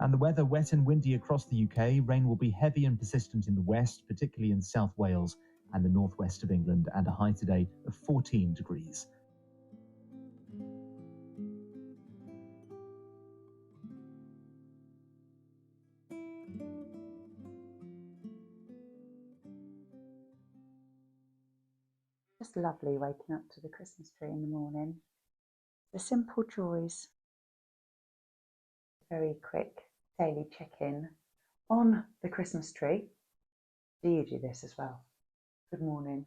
And the weather wet and windy across the UK. Rain will be heavy and persistent in the west, particularly in South Wales and the northwest of England, and a high today of 14 degrees. Just lovely waking up to the Christmas tree in the morning. The simple joys. Very quick daily check-in on the Christmas tree. Do you do this as well? Good morning.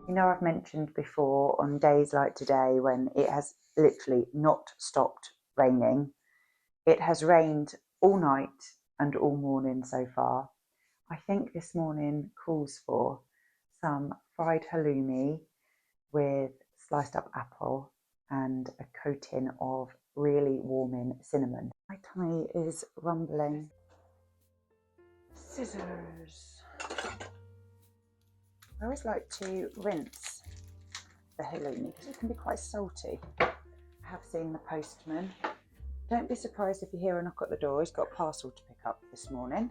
You know, I've mentioned before on days like today when it has literally not stopped raining. It has rained all night and all morning so far. I think this morning calls for some fried halloumi with sliced up apple and a coating of really warming cinnamon. My tummy is rumbling. Scissors. I always like to rinse the halloumi because it can be quite salty. I have seen the postman. Don't be surprised if you hear a knock at the door. He's got a parcel to pick up this morning.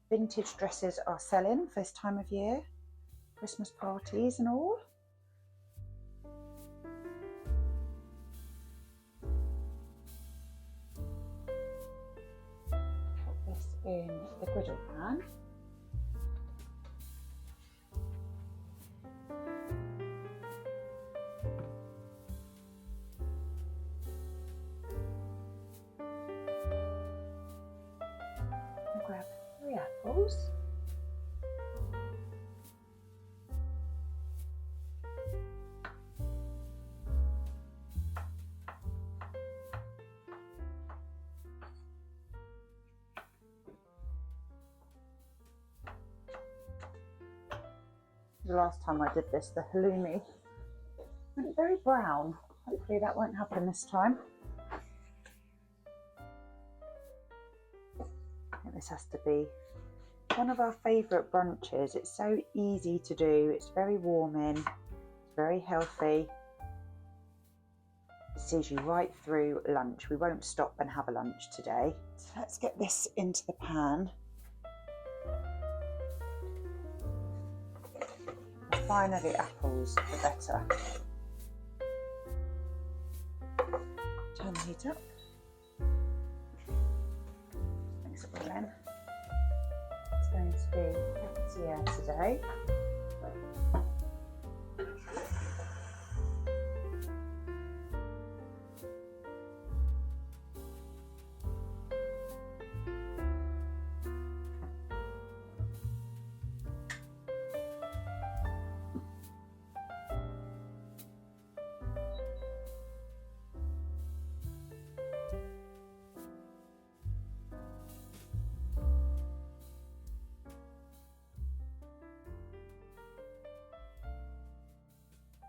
Vintage dresses are selling for this time of year. Christmas parties and all. Put this in the griddle pan. Grab 3 apples. The last time I did this, the halloumi went very brown. Hopefully that won't happen this time. I think this has to be one of our favourite brunches. It's so easy to do, it's very warming, it's very healthy. It sees you right through lunch. We won't stop and have a lunch today. So let's get this into the pan. The finer the apples, the better. Turn the heat up. Mix it all in. It's going to be healthier today.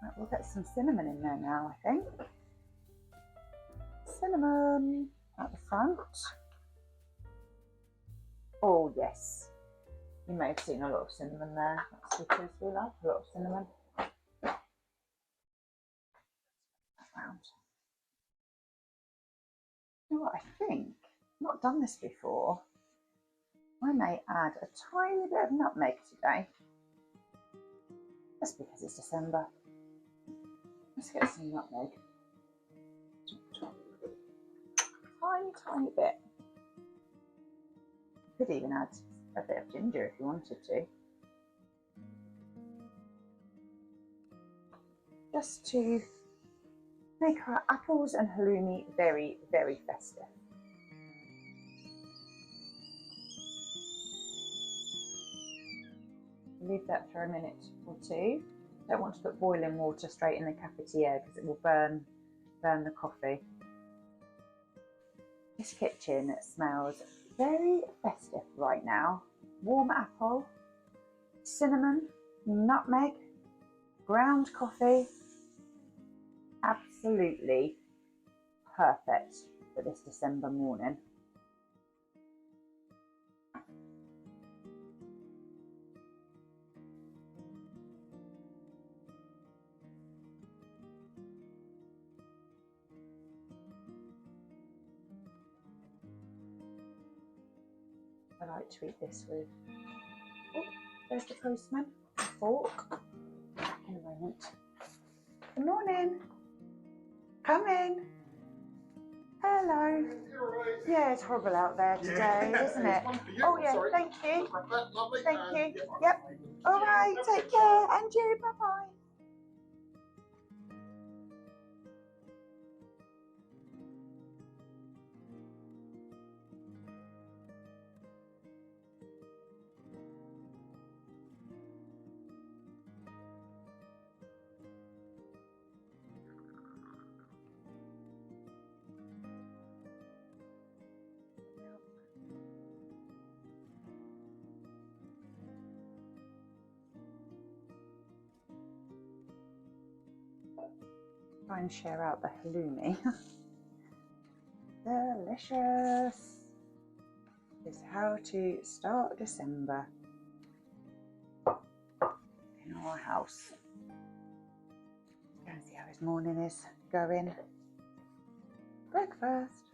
Right, we'll get some cinnamon in there now, I think. Cinnamon at the front. Oh yes, you may have seen a lot of cinnamon there. That's because we like a lot of cinnamon. Around. You know what, I think, I've not done this before. I may add a tiny bit of nutmeg today. Just because it's December. Let's get some nutmeg. Tiny bit. You could even add a bit of ginger if you wanted to. Just to make our apples and halloumi very, very festive. Leave that for a minute or two. Don't want to put boiling water straight in the cafetiere because it will burn the coffee. This kitchen smells very festive right now. Warm apple, cinnamon, nutmeg, ground coffee. Absolutely perfect for this December morning. I like to eat this with, oh, there's the postman, fork, back in a moment. Good morning, come in. Hello. Yeah, it's horrible out there today, isn't it? Oh yeah, thank you. Thank you. Yep. All right, take care, and you, bye-bye. Try and share out the halloumi. Delicious. This is how to start December in our house. Go and see how his morning is going. Breakfast.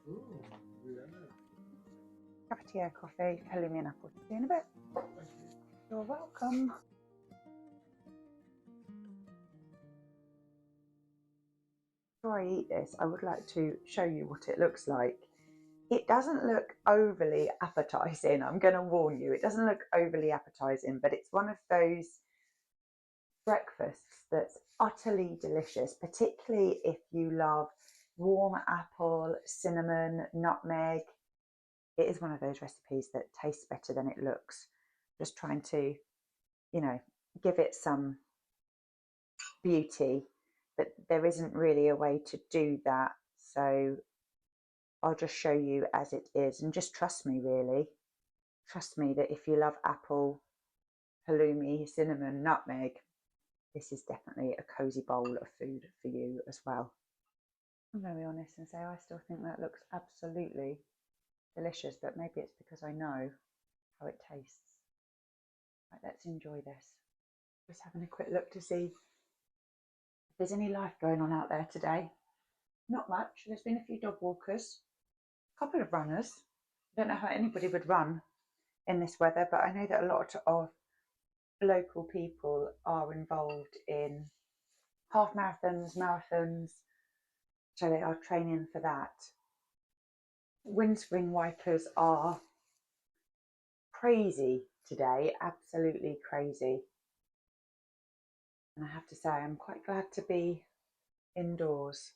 Cafetiere coffee, halloumi and apple. See you in a bit. You're welcome. Before I eat this, I would like to show you what it looks like. It doesn't look overly appetizing, I'm going to warn you. It doesn't look overly appetizing, but it's one of those breakfasts that's utterly delicious, particularly if you love warm apple, cinnamon, nutmeg. It is one of those recipes that tastes better than it looks. Just trying to, you know, give it some beauty, but there isn't really a way to do that. So I'll just show you as it is, and just trust me, really. Trust me that if you love apple, halloumi, cinnamon, nutmeg, this is definitely a cozy bowl of food for you as well. I'm going to be honest and say I still think that looks absolutely delicious, but maybe it's because I know how it tastes. Right, let's enjoy this. Just having a quick look to see if there's any life going on out there today. Not much. There's been a few dog walkers, a couple of runners. I don't know how anybody would run in this weather, but I know that a lot of local people are involved in half marathons, marathons, so they are training for that. Windscreen wipers are crazy today, absolutely crazy. And I have to say, I'm quite glad to be indoors.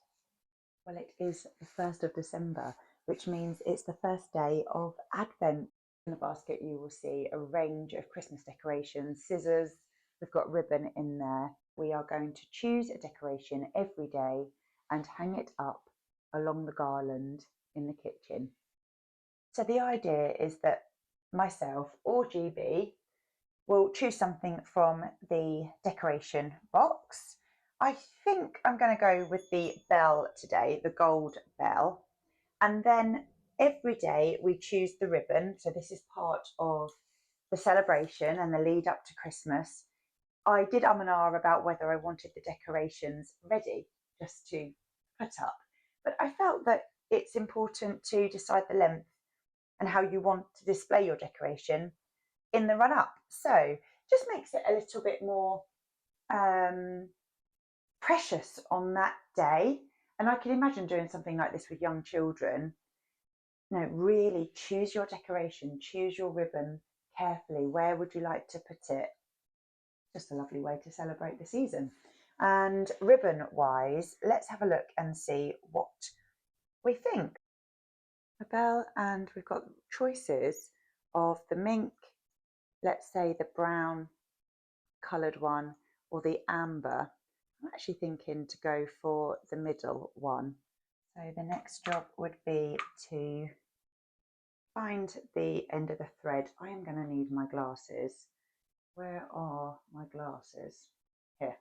Well, it is the 1st of December, which means it's the first day of Advent. In the basket, you will see a range of Christmas decorations, scissors, we've got ribbon in there. We are going to choose a decoration every day and hang it up along the garland in the kitchen. So the idea is that myself or GB will choose something from the decoration box. I think I'm going to go with the bell today, the gold bell. And then every day we choose the ribbon. So this is part of the celebration and the lead up to Christmas. I did and ah about whether I wanted the decorations ready just to put up. But I felt that it's important to decide the length and how you want to display your decoration in the run up. So just makes it a little bit more precious on that day. And I can imagine doing something like this with young children. No, really choose your decoration, choose your ribbon carefully. Where would you like to put it? Just a lovely way to celebrate the season. And ribbon wise, let's have a look and see what we think. A bell, and we've got choices of the mink, let's say the brown coloured one, or the amber. I'm actually thinking to go for the middle one. So the next job would be to find the end of the thread. I am going to need my glasses. Where are my glasses? Here.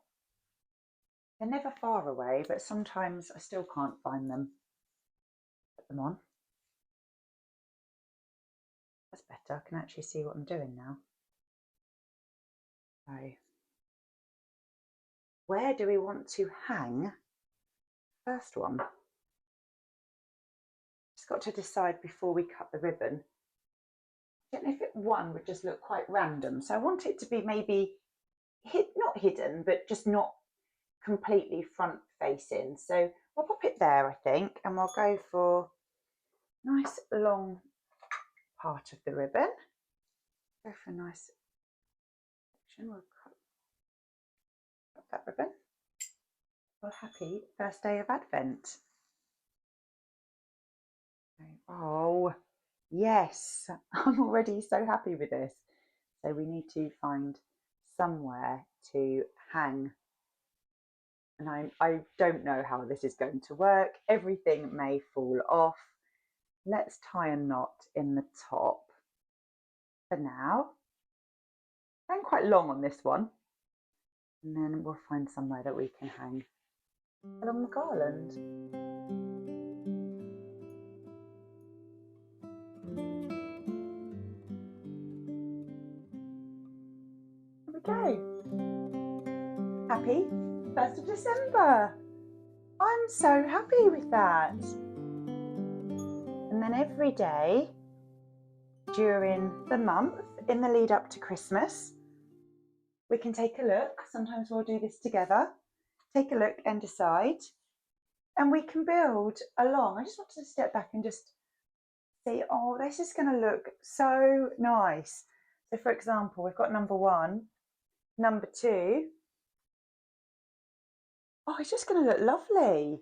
They're never far away, but sometimes I still can't find them. Put them on. That's better. I can actually see what I'm doing now. So, where do we want to hang? First one. Just got to decide before we cut the ribbon. I don't know if one would just look quite random. So I want it to be maybe not hidden, but just not completely front facing. So we'll pop it there, I think, and we'll go for a nice long part of the ribbon. Go for a nice section. We'll cut that ribbon. Well, happy first day of Advent. Oh, yes, I'm already so happy with this. So we need to find somewhere to hang. And I don't know how this is going to work. Everything may fall off. Let's tie a knot in the top for now. I'm quite long on this one. And then we'll find somewhere that we can hang along the garland. Here we go. Happy 1st of December. I'm so happy with that. And then every day during the month in the lead up to Christmas, we can take a look. Sometimes we'll do this together. Take a look and decide. And we can build along. I just wanted to step back and just see, oh, this is going to look so nice. So for example, we've got number 1, number 2. Oh, it's just going to look lovely.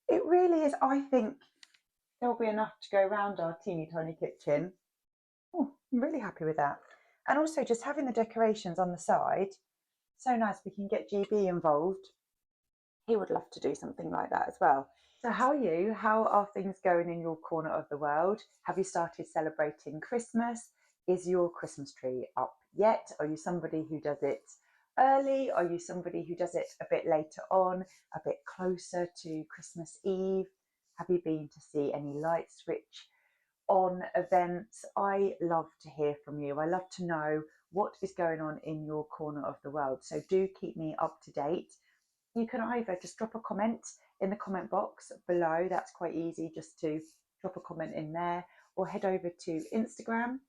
It really is. I think there'll be enough to go around our teeny tiny kitchen. Oh, I'm really happy with that. And also just having the decorations on the side, so nice. We can get GB involved. He would love to do something like that as well. So how are you? How are things going in your corner of the world? Have you started celebrating Christmas? Is your Christmas tree up yet? Are you somebody who does it early? Are you somebody who does it a bit later on, a bit closer to Christmas Eve? Have you been to see any light switch on events? I love to hear from you. I love to know what is going on in your corner of the world. So do keep me up to date. You can either just drop a comment in the comment box below. That's quite easy, just to drop a comment in there, or head over to Instagram.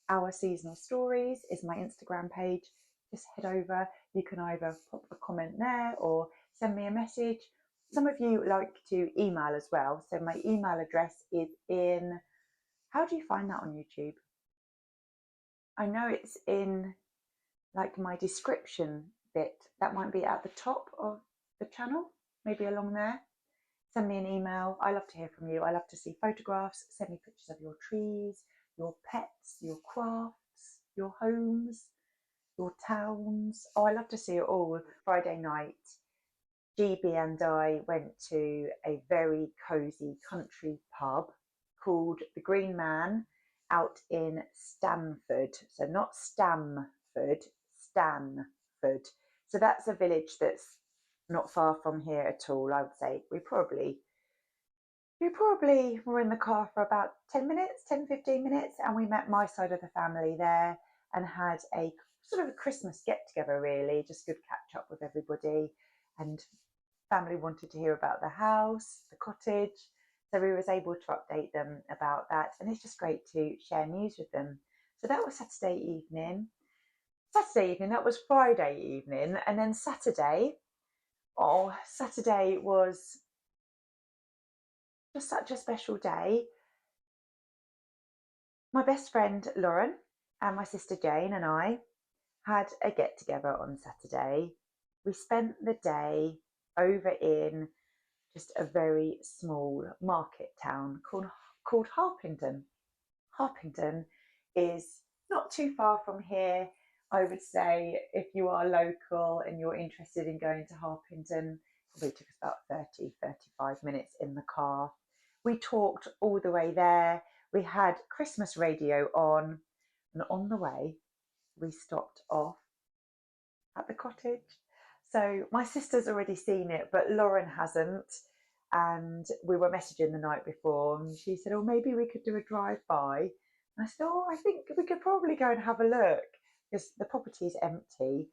Our Seasonal Stories is my Instagram page. Just head over. You can either pop a comment there or send me a message. Some of you like to email as well. So my email address is in, how do you find that on YouTube? I know it's in like my description bit. That might be at the top of the channel, maybe along there. Send me an email. I love to hear from you. I love to see photographs. Send me pictures of your trees, your pets, your crafts, your homes, your towns. Oh, I love to see it all. Friday night, GB and I went to a very cosy country pub called the Green Man out in Stamford. So not Stamford, Stanford. So that's a village that's not far from here at all. I would say we probably were in the car for about 10 minutes, 10-15 minutes, and we met my side of the family there and had a sort of a Christmas get together, really, just good catch up with everybody. And family wanted to hear about the house, the cottage, so we was able to update them about that, and it's just great to share news with them. So that was Saturday evening. That was Friday evening, and then Saturday was just such a special day. My best friend Lauren and my sister Jane and I had a get together on Saturday. We spent the day over in just a very small market town called Harpington. Harpington is not too far from here. I would say if you are local and you're interested in going to Harpenden, probably took us about 35 minutes in the car. We talked all the way there. We had Christmas radio on, and on the way, we stopped off at the cottage. So my sister's already seen it, but Lauren hasn't. And we were messaging the night before, and she said, "Oh, maybe we could do a drive-by." And I said, "Oh, I think we could probably go and have a look because the property is empty."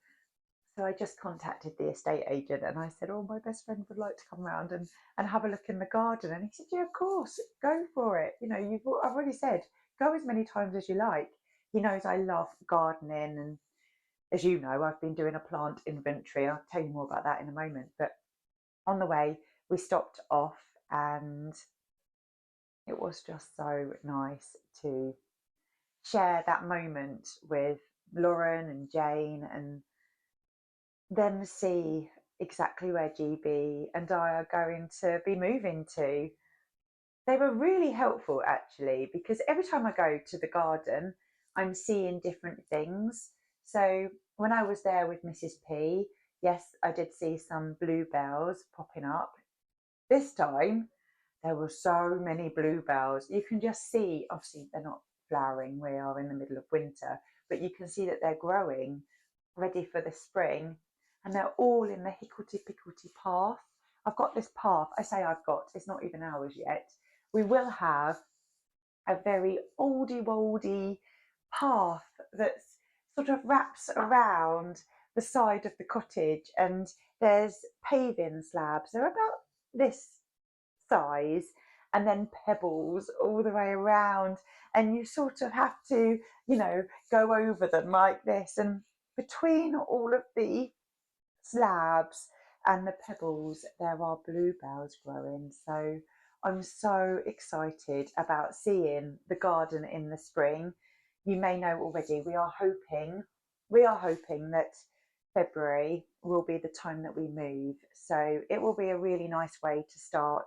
So I just contacted the estate agent and I said, "Oh, my best friend would like to come round and have a look in the garden." And he said, "Yeah, of course, go for it. You know, I've already said, go as many times as you like." He knows I love gardening, and as you know, I've been doing a plant inventory. I'll tell you more about that in a moment. But on the way, we stopped off and it was just so nice to share that moment with Lauren and Jane and them see exactly where GB and I are going to be moving to. They were really helpful actually, because every time I go to the garden, I'm seeing different things. So when I was there with Mrs. P, yes, I did see some bluebells popping up. This time, there were so many bluebells. You can just see, obviously, they're not flowering, we are in the middle of winter, but you can see that they're growing, ready for the spring, and they're all in the hicklety picklety path. I've got this path, I say I've got, it's not even ours yet. We will have a very oldie woldy path that sort of wraps around the side of the cottage, and there's paving slabs. They're about this size, and then pebbles all the way around, and you sort of have to, go over them like this. And between all of the slabs and the pebbles, there are bluebells growing. So I'm so excited about seeing the garden in the spring. You may know already, we are hoping that February will be the time that we move. So it will be a really nice way to start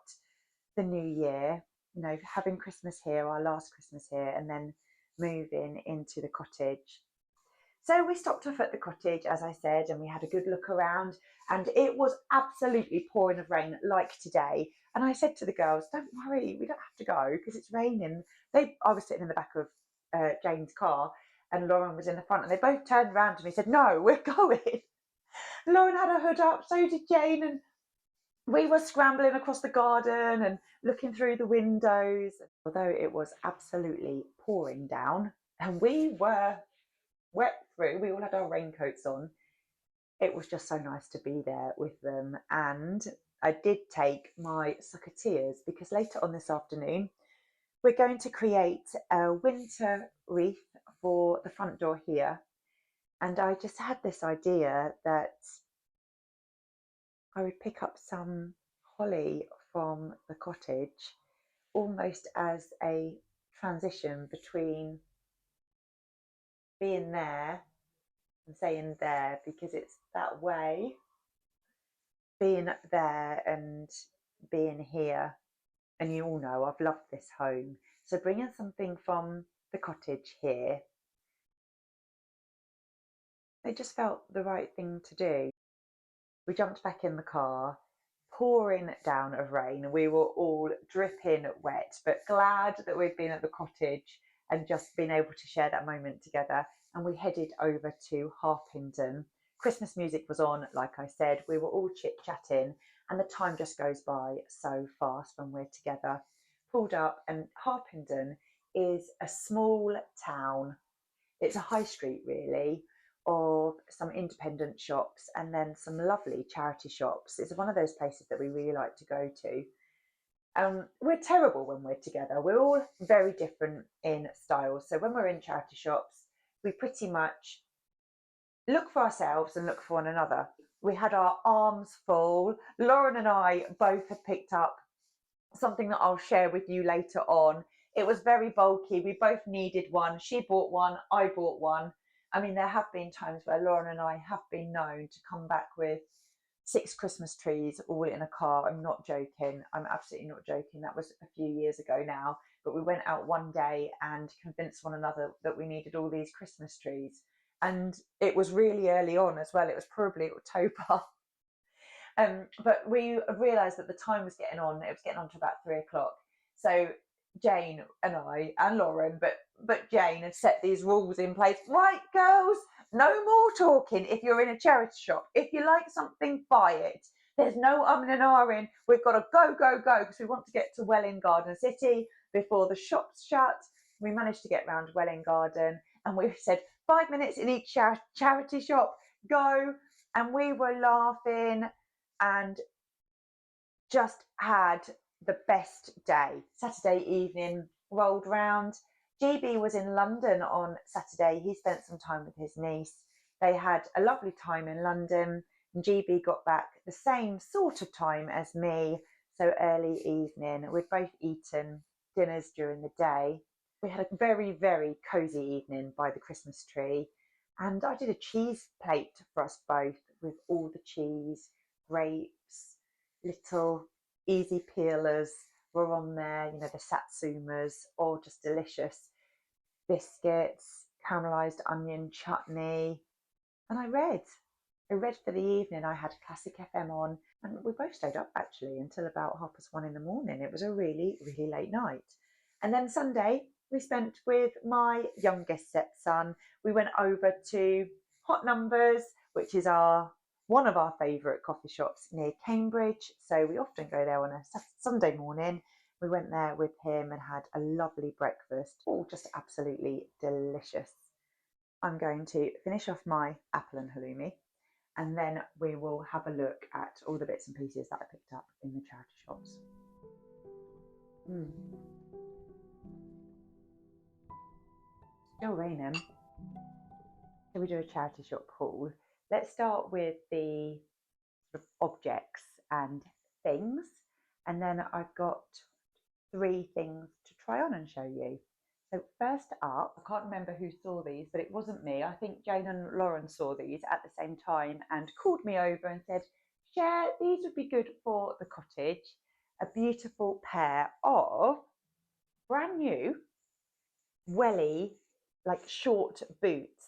the new year, having Christmas here, our last Christmas here, and then moving into the cottage. So we stopped off at the cottage, as I said, and we had a good look around, and it was absolutely pouring of rain like today. And I said to the girls, "Don't worry, we don't have to go because it's raining." I was sitting in the back of Jane's car, and Lauren was in the front, and they both turned around to me and said, "No, we're going." Lauren had her hood up, so did Jane, and we were scrambling across the garden and looking through the windows. Although it was absolutely pouring down and we were wet through, we all had our raincoats on. It was just so nice to be there with them. And I did take my succotiers because later on this afternoon, we're going to create a winter wreath for the front door here. And I just had this idea that I would pick up some holly from the cottage almost as a transition between being there and saying there, because it's that way, being there and being here. And you all know I've loved this home. So bringing something from the cottage here, it just felt the right thing to do. We jumped back in the car, pouring down of rain. We were all dripping wet, but glad that we'd been at the cottage and just been able to share that moment together. And we headed over to Harpenden. Christmas music was on, like I said. We were all chit-chatting, and the time just goes by so fast when we're together. Pulled up, and Harpenden is a small town. It's a high street, really, of some independent shops and then some lovely charity shops. It's one of those places that we really like to go to. We're terrible when we're together. We're all very different in style. So when we're in charity shops, we pretty much look for ourselves and look for one another. We had our arms full. Lauren and I both have picked up something that I'll share with you later on. It was very bulky. We both needed one. She bought one, I bought one. I mean, there have been times where Lauren and I have been known to come back with 6 Christmas trees all in a car. I'm not joking. I'm absolutely not joking. That was a few years ago now. But we went out one day and convinced one another that we needed all these Christmas trees. and it was really early on as well. It was probably October. But we realised that the time was getting on. It was getting on to about 3 o'clock. So Jane and I and Lauren, but Jane had set these rules in place. Right, girls, no more talking. If you're in a charity shop, if you like something, buy it. There's no and ahhing. We've got to go because we want to get to Welwyn Garden City before the shops shut. We managed to get round Welwyn Garden, and we said 5 minutes in each charity shop. Go, and we were laughing and just had the best day. Saturday evening rolled round. GB was in London on Saturday. He spent some time with his niece. They had a lovely time in London, and GB got back the same sort of time as me, so early evening. We'd both eaten dinners during the day. We had a very, very cosy evening by the Christmas tree, and I did a cheese plate for us both with all the cheese, grapes, little easy peelers were on there, you know, the satsumas, all just delicious. Biscuits, caramelised onion chutney. And I read for the evening. I had Classic FM on, and we both stayed up actually until about 1:30 in the morning. It was a really, really late night. And then Sunday, we spent with my youngest stepson. We went over to Hot Numbers, which is one of our favourite coffee shops near Cambridge. So we often go there on a Sunday morning. We went there with him and had a lovely breakfast, all just absolutely delicious. I'm going to finish off my apple and halloumi, and then we will have a look at all the bits and pieces that I picked up in the charity shops. Still raining. Shall we do a charity shop haul? Let's start with the sort of objects and things, and then I've got 3 things to try on and show you. So first up, I can't remember who saw these, but it wasn't me. I think Jane and Lauren saw these at the same time and called me over and said, Cher, these would be good for the cottage. A beautiful pair of brand new welly, like short boots.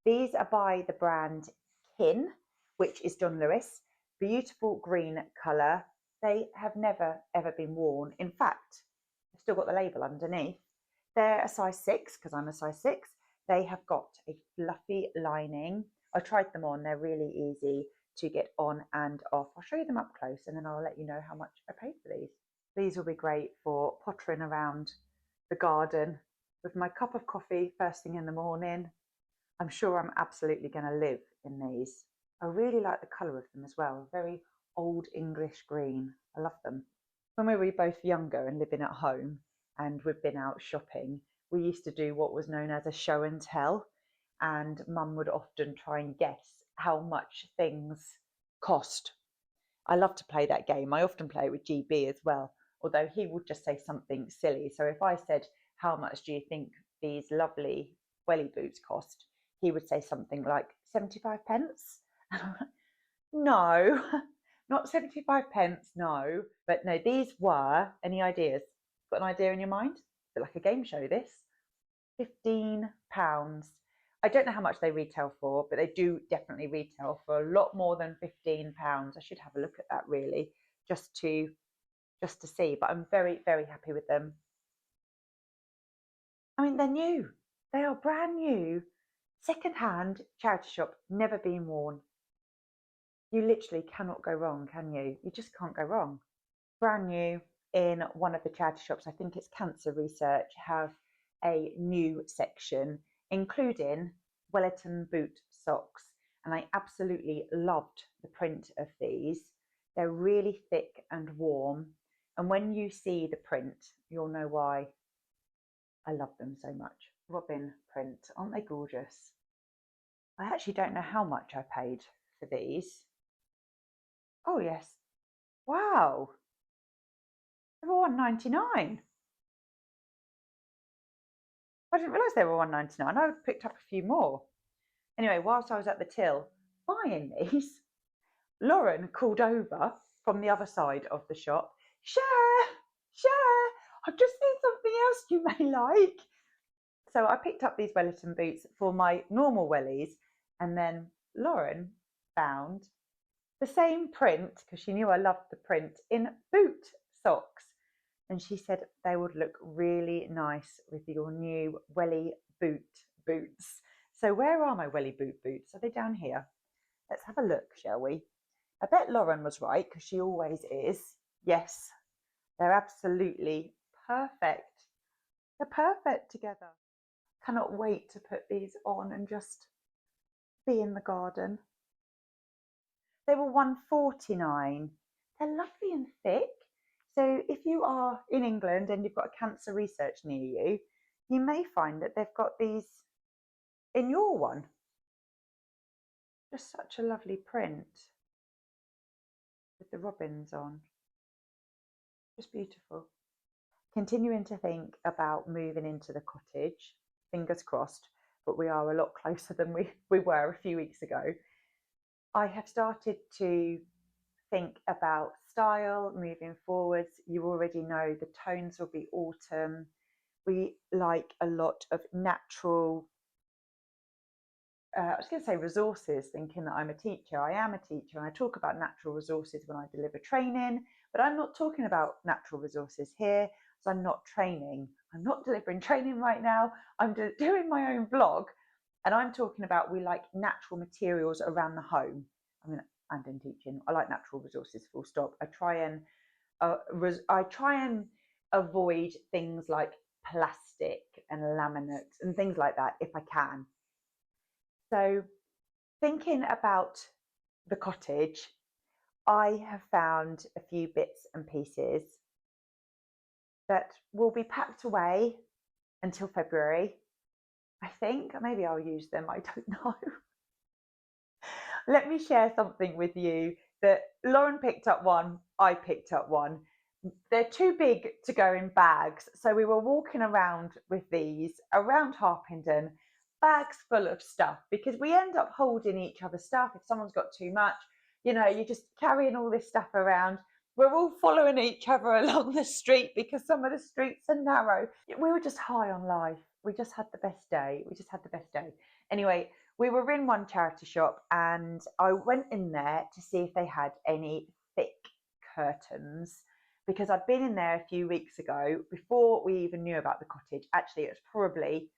These are by the brand Kin, which is John Lewis. Beautiful green colour. They have never ever been worn. In fact, I've still got the label underneath. They're a size 6 because I'm a size 6. They have got a fluffy lining. I tried them on. They're really easy to get on and off. I'll show you them up close and then I'll let you know how much I paid for these. These will be great for pottering around the garden with my cup of coffee first thing in the morning. I'm sure I'm absolutely going to live in these. I really like the colour of them as well. Very old English green. I love them. When we were both younger and living at home and we've been out shopping, we used to do what was known as a show and tell, and Mum would often try and guess how much things cost. I love to play that game. I often play it with GB as well, although he would just say something silly. So if I said, how much do you think these lovely welly boots cost? He would say something like 75 pence. No, not 75 pence, no. But no, these were, any ideas? Got an idea in your mind? A bit like a game show, this. £15. I don't know how much they retail for, but they do definitely retail for a lot more than £15. I should have a look at that really, just to see. But I'm very, very happy with them. I mean, they're new. They are brand new, second-hand charity shop, never been worn. You literally cannot go wrong, can you? You just can't go wrong. Brand new in one of the charity shops, I think it's Cancer Research, have a new section, including Wellington boot socks. And I absolutely loved the print of these. They're really thick and warm. And when you see the print, you'll know why I love them so much. Robin print, aren't they gorgeous? I actually don't know how much I paid for these. Oh yes, wow, they were £1.99. I didn't realise they were £1.99. I picked up a few more. Anyway, whilst I was at the till buying these, Lauren called over from the other side of the shop. Cher, I've just seen something else you may like. So I picked up these Wellington boots for my normal wellies, and then Lauren found the same print, because she knew I loved the print, in boot socks. And she said they would look really nice with your new welly boots. So where are my welly boots? Are they down here? Let's have a look, shall we? I bet Lauren was right, because she always is. Yes, they're absolutely perfect. They're perfect together. Cannot wait to put these on and just be in the garden. They were £1.49. They're lovely and thick. So if you are in England and you've got a cancer research near you, you may find that they've got these in your one. Just such a lovely print with the robins on. Just beautiful. Continuing to think about moving into the cottage, fingers crossed, but we are a lot closer than we were a few weeks ago. I have started to think about style moving forwards. You already know the tones will be autumn. We like a lot of natural, I was going to say resources, thinking that I'm a teacher. I am a teacher and I talk about natural resources when I deliver training, but I'm not talking about natural resources here. So I'm not training. I'm not delivering training right now. I'm doing my own blog, and I'm talking about we like natural materials around the home. I mean, and in teaching, I like natural resources. Full stop. I try and avoid things like plastic and laminate and things like that if I can. So, thinking about the cottage, I have found a few bits and pieces that will be packed away until February, I think. Maybe I'll use them, I don't know. Let me share something with you that Lauren picked up one, I picked up one. They're too big to go in bags, so we were walking around with these around Harpenden, bags full of stuff, because we end up holding each other's stuff. If someone's got too much, you're just carrying all this stuff around. We're all following each other along the street because some of the streets are narrow. We were just high on life. We just had the best day. Anyway, we were in one charity shop and I went in there to see if they had any thick curtains, because I'd been in there a few weeks ago before we even knew about the cottage. Actually, it was probably,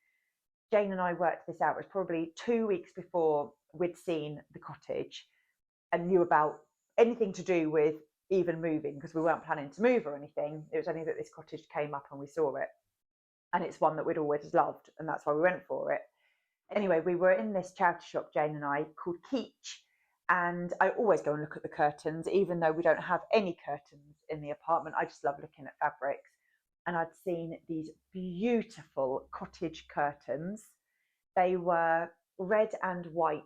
Jane and I worked this out, it was probably 2 weeks before we'd seen the cottage and knew about anything to do with even moving, because we weren't planning to move or anything. It was only that this cottage came up and we saw it. And it's one that we'd always loved, and that's why we went for it. Anyway, we were in this charity shop, Jane and I, called Keach. And I always go and look at the curtains, even though we don't have any curtains in the apartment. I just love looking at fabrics. And I'd seen these beautiful cottage curtains. They were red and white,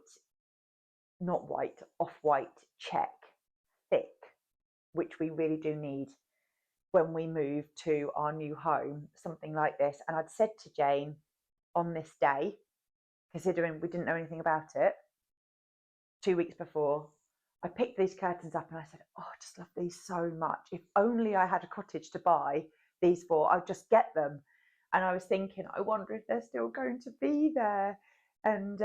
not white, off-white check, thick, which we really do need when we move to our new home, something like this. And I'd said to Jane on this day, considering we didn't know anything about it, 2 weeks before, I picked these curtains up and I said, oh, I just love these so much. If only I had a cottage to buy these for, I'd just get them. And I was thinking, I wonder if they're still going to be there. And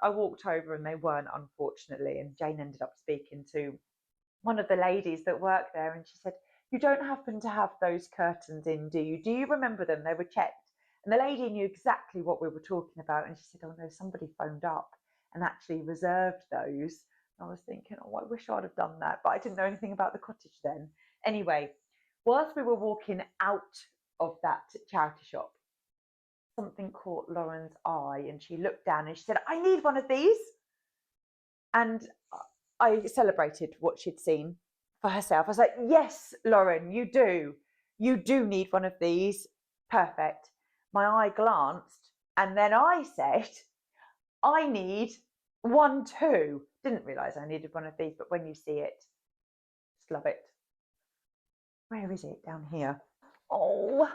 I walked over and they weren't, unfortunately. And Jane ended up speaking to one of the ladies that work there, and she said, you don't happen to have those curtains in, do you? Do you remember them? They were checked. And the lady knew exactly what we were talking about. And she said, oh no, somebody phoned up and actually reserved those. And I was thinking, oh, I wish I'd have done that, but I didn't know anything about the cottage then. Anyway, whilst we were walking out of that charity shop, something caught Lauren's eye and she looked down and she said, I need one of these. And I celebrated what she'd seen for herself. I was like, yes, Lauren, you do. You do need one of these. Perfect. My eye glanced and then I said, I need one too. Didn't realise I needed one of these, but when you see it, just love it. Where is it? Down here. Oh,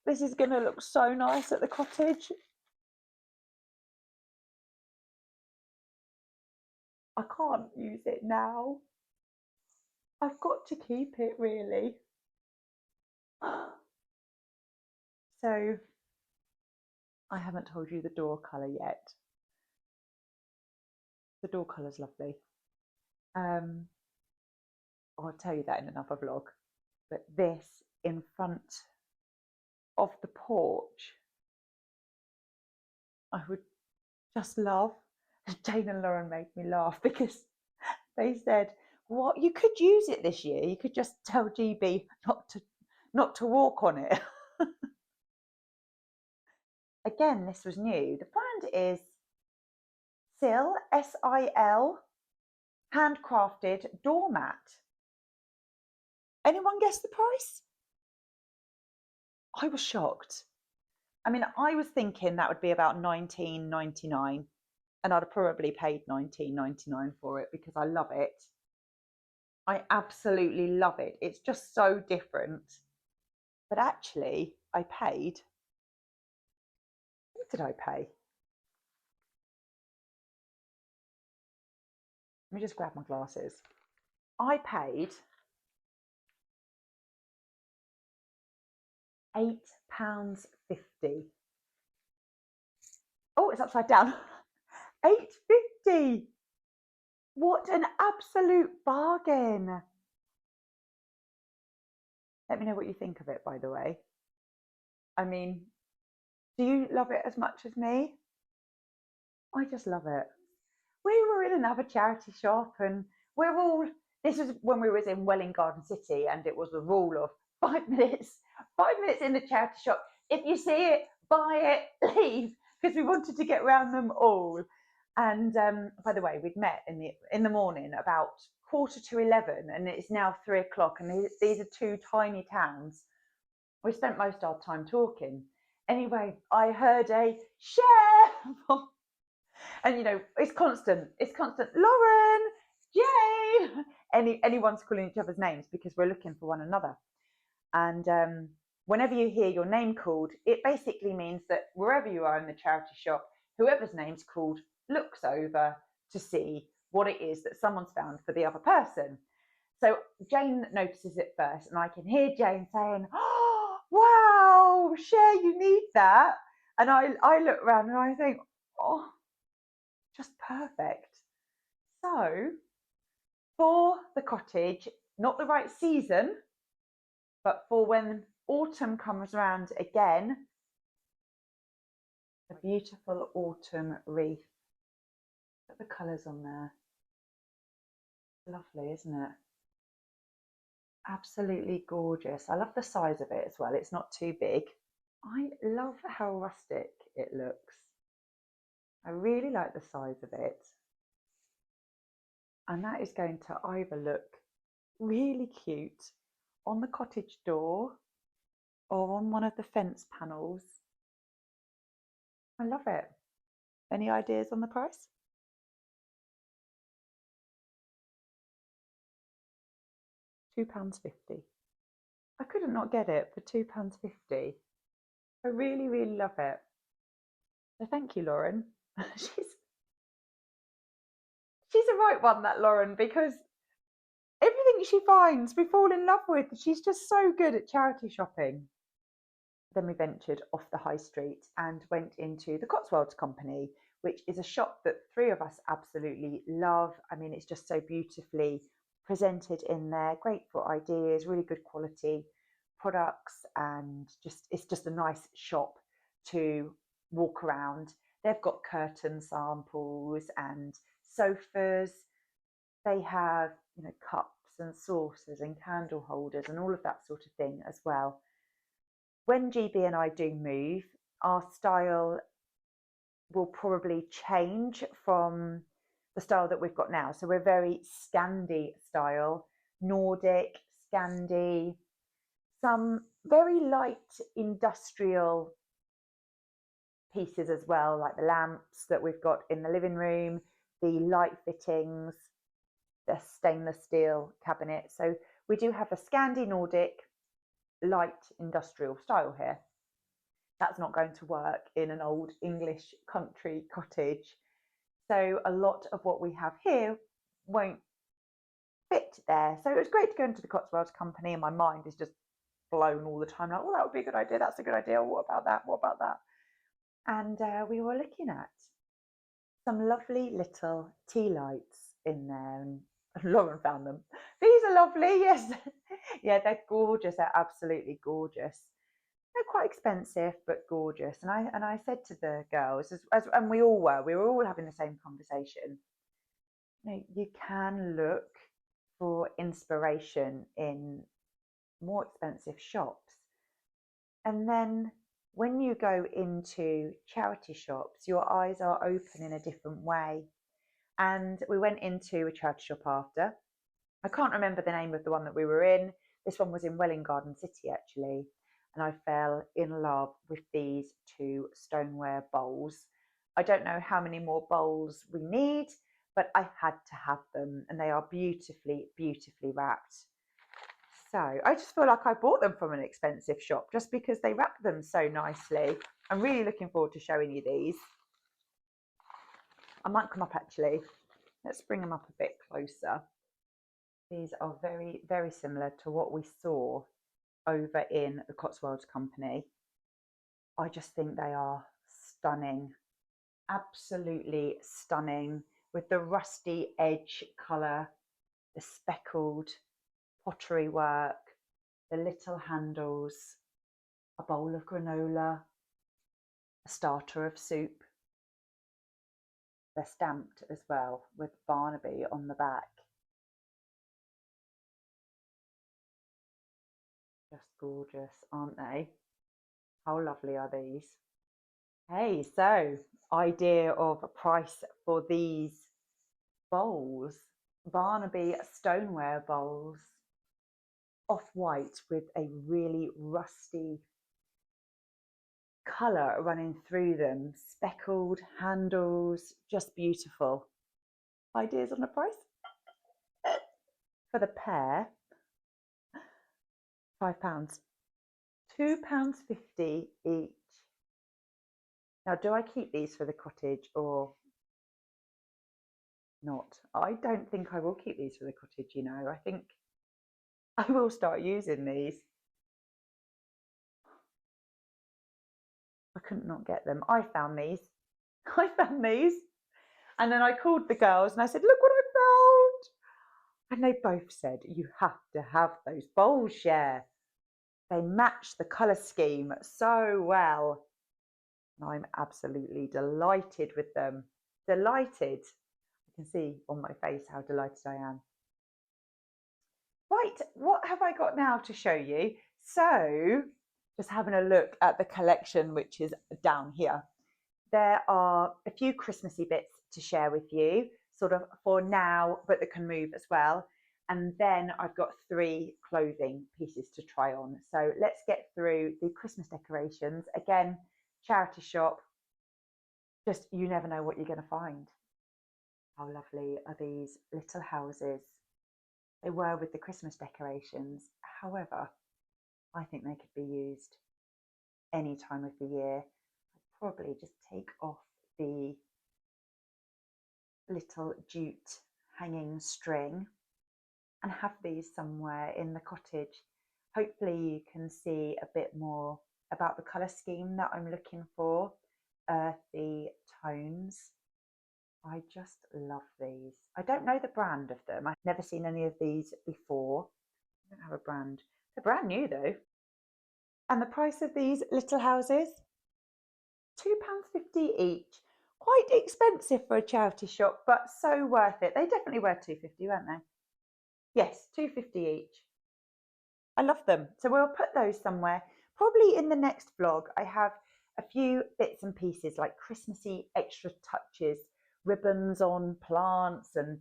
this is going to look so nice at the cottage. I can't use it now. I've got to keep it, really. So I haven't told you the door colour yet. The door colour's lovely. I'll tell you that in another vlog. But this in front of the porch, I would just love. Jane and Lauren made me laugh because they said, "What? You could use it this year. You could just tell GB not to walk on it." Again, this was new. The brand is Sil, S-I-L, handcrafted doormat. Anyone guess the price? I was shocked. I mean, I was thinking that would be about $19.99, and I'd have probably paid $19.99 for it because I love it. I absolutely love it. It's just so different. But actually, I paid. What did I pay? Let me just grab my glasses. I paid £8.50. Oh, it's upside down. £8.50. What an absolute bargain. Let me know what you think of it, by the way. I mean, do you love it as much as me? I just love it. We were in another charity shop and this was when we was in Welwyn Garden City, and it was the rule of 5 minutes in the charity shop. If you see it, buy it, leave, because we wanted to get around them all. And by the way, we'd met in the morning about 11:15, and it's now 3:00, and these are two tiny towns. We spent most of our time talking. Anyway, I heard a share and you know, it's constant. Lauren, Jay. Anyone's calling each other's names because we're looking for one another. And whenever you hear your name called, it basically means that wherever you are in the charity shop, whoever's name's called looks over to see what it is that someone's found for the other person. So Jane notices it first, and I can hear Jane saying, "Oh, wow, Cher, you need that." And I look around and I think, "Oh, just perfect." So for the cottage, not the right season, but for when autumn comes around again, a beautiful autumn wreath. Look at the colours on there. Lovely, isn't it? Absolutely gorgeous. I love the size of it as well. It's not too big. I love how rustic it looks. I really like the size of it. And that is going to either look really cute on the cottage door or on one of the fence panels. I love it. Any ideas on the price? £2.50. I couldn't not get it for £2.50. I really, really love it. So thank you, Lauren. She's a right one, that Lauren, because everything she finds we fall in love with. She's just so good at charity shopping. Then we ventured off the high street and went into the Cotswolds Company, which is a shop that three of us absolutely love. I mean, it's just so beautifully presented in there, great for ideas, really good quality products, and it's just a nice shop to walk around. They've got curtain samples and sofas. They have, you know, cups and saucers and candle holders and all of that sort of thing as well. When GB and I do move, our style will probably change from the style that we've got now. So we're very Scandi style, Nordic, Scandi, some very light industrial pieces as well, like the lamps that we've got in the living room, the light fittings, the stainless steel cabinet. So we do have a Scandi Nordic light industrial style here. That's not going to work in an old English country cottage. So a lot of what we have here won't fit there. So it was great to go into the Cotswolds Company, and my mind is just blown all the time. Like, oh, that would be a good idea. That's a good idea. What about that? What about that? and we were looking at some lovely little tea lights in there, and Lauren found them. These are lovely, yes. Yeah, they're gorgeous. They're absolutely gorgeous. They're quite expensive, but gorgeous. And I said to the girls, and we were all having the same conversation. You can look for inspiration in more expensive shops, and then when you go into charity shops, your eyes are open in a different way. And we went into a charity shop after. I can't remember the name of the one that we were in. This one was in Welwyn Garden City, actually. And I fell in love with these two stoneware bowls. I don't know how many more bowls we need, but I had to have them. And they are beautifully, beautifully wrapped. So I just feel like I bought them from an expensive shop just because they wrap them so nicely. I'm really looking forward to showing you these. I might come up actually. Let's bring them up a bit closer. These are very, very similar to what we saw over in the Cotswolds Company. I just think they are stunning. Absolutely stunning, with the rusty edge colour, the speckled pottery work, the little handles, a bowl of granola, a starter of soup. They're stamped as well with Barnaby on the back. Just gorgeous, aren't they? How lovely are these? Hey, so idea of a price for these bowls. Barnaby stoneware bowls, off-white with a really rusty colour running through them, speckled handles, just beautiful. Ideas on the price? For the pair, £5. £2.50 each. Now, do I keep these for the cottage or not? I don't think I will keep these for the cottage, you know. I think I will start using these. I couldn't not get them. I found these. I found these. And then I called the girls and I said, look what I found. And they both said, you have to have those bowls, Cher. They match the colour scheme so well. And I'm absolutely delighted with them. Delighted. You can see on my face how delighted I am. Right, what have I got now to show you? So, just having a look at the collection, which is down here. There are a few Christmassy bits to share with you, sort of for now, but that can move as well. And then I've got 3 clothing pieces to try on. So let's get through the Christmas decorations. Again, charity shop, just you never know what you're going to find. How lovely are these little houses? They were with the Christmas decorations. However, I think they could be used any time of the year. I'd probably just take off the little jute hanging string and have these somewhere in the cottage. Hopefully you can see a bit more about the colour scheme that I'm looking for, earthy tones. I just love these. I don't know the brand of them. I've never seen any of these before. I don't have a brand. They're brand new though. And the price of these little houses? £2.50 each. Quite expensive for a charity shop, but so worth it. They definitely were £2.50, weren't they? Yes, £2.50 each. I love them. So we'll put those somewhere. Probably in the next vlog, I have a few bits and pieces like Christmassy extra touches, ribbons on plants and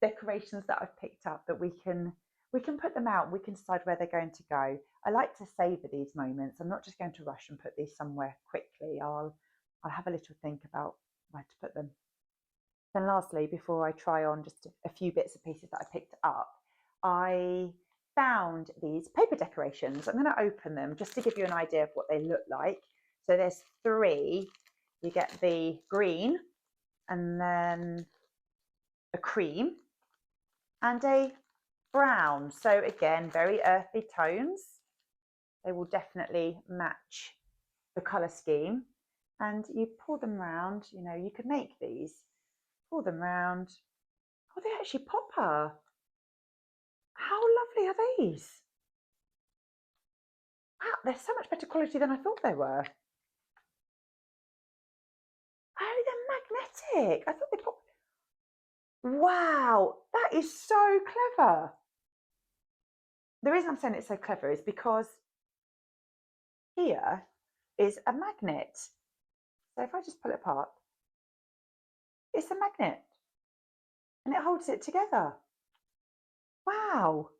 decorations that I've picked up that we can put them out. We can decide where they're going to go. I like to savour these moments. I'm not just going to rush and put these somewhere quickly. I'll have a little think about where to put them. Then lastly, before I try on just a few bits and pieces that I picked up, I found these paper decorations. I'm going to open them just to give you an idea of what they look like. So there's 3. You get the green and then a cream and a brown. So again, very earthy tones. They will definitely match the colour scheme. and you pull them round. You know, you could make these, pull them round. Oh, they're actually popper. How lovely are these? Wow, they're so much better quality than I thought they were. Oh, they're magnetic. I thought they pop. Wow, that is so clever. The reason I'm saying it's so clever is because here is a magnet. So if I just pull it apart, it's a magnet and it holds it together. Wow.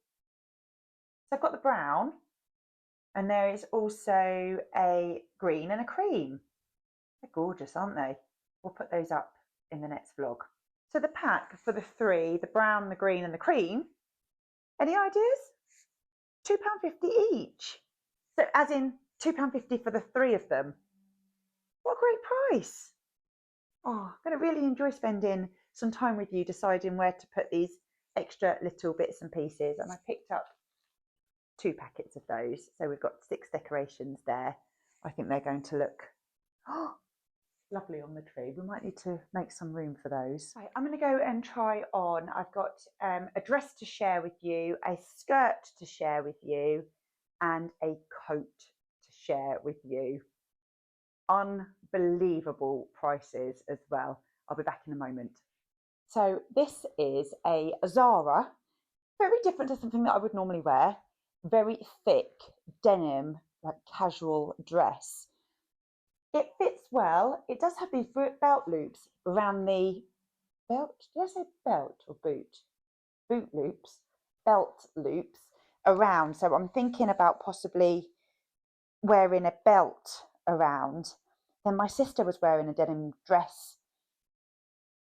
So I've got the brown, and there is also a green and a cream. They're gorgeous, aren't they? We'll put those up in the next vlog. So the pack for the three, the brown, the green and the cream, any ideas? £2.50 each. So as in £2.50 for the three of them. What a great price. Oh, I'm going to really enjoy spending some time with you deciding where to put these extra little bits and pieces. And I picked up 2 packets of those. So we've got 6 decorations there. I think they're going to look lovely on the tree. We might need to make some room for those. Right, I'm going to go and try on. I've got a dress to share with you, a skirt to share with you, and a coat to share with you. Unbelievable prices as well. I'll be back in a moment. So this is a Zara, very different to something that I would normally wear. Very thick denim, like casual dress. It fits well. It does have these belt loops around the belt. Did I say belt or boot? Boot loops, belt loops around. So I'm thinking about possibly wearing a belt around. Then my sister was wearing a denim dress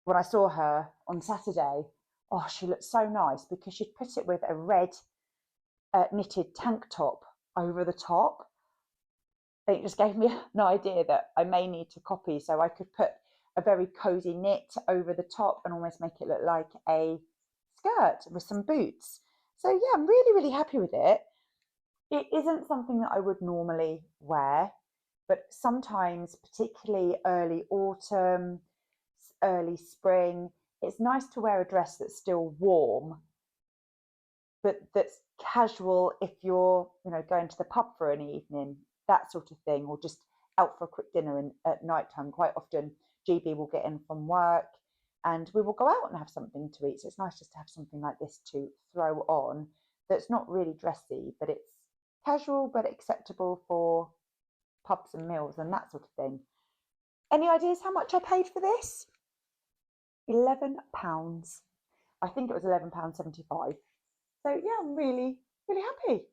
when I saw her on Saturday. Oh, she looked so nice because she'd put it with a red knitted tank top over the top. It just gave me an idea that I may need to copy, so I could put a very cozy knit over the top and almost make it look like a skirt with some boots. So yeah, I'm really, really happy with it. It isn't something that I would normally wear, but sometimes, particularly early autumn, early spring, it's nice to wear a dress that's still warm, but that's casual if you're, you know, going to the pub for an evening, that sort of thing, or just out for a quick dinner at night time. Quite often GB will get in from work and we will go out and have something to eat. So it's nice just to have something like this to throw on that's not really dressy, but it's casual but acceptable for pubs and meals and that sort of thing. Any ideas how much I paid for this? £11. I think it was £11.75. So yeah, I'm really, really happy.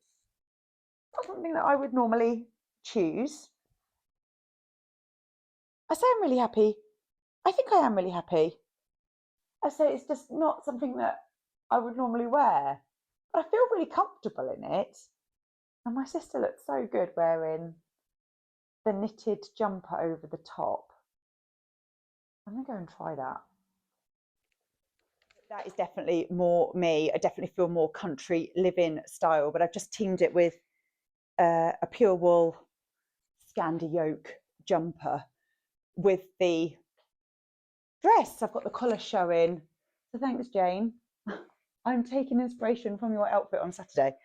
Not something that I would normally choose. I say I'm really happy. I think I am really happy. I say it's just not something that I would normally wear, but I feel really comfortable in it. And my sister looked so good wearing the knitted jumper over the top. I'm going to go and try that. That is definitely more me. I definitely feel more country living style, but I've just teamed it with a pure wool Scandi yoke jumper with the dress. I've got the collar showing. So thanks, Jane. I'm taking inspiration from your outfit on Saturday.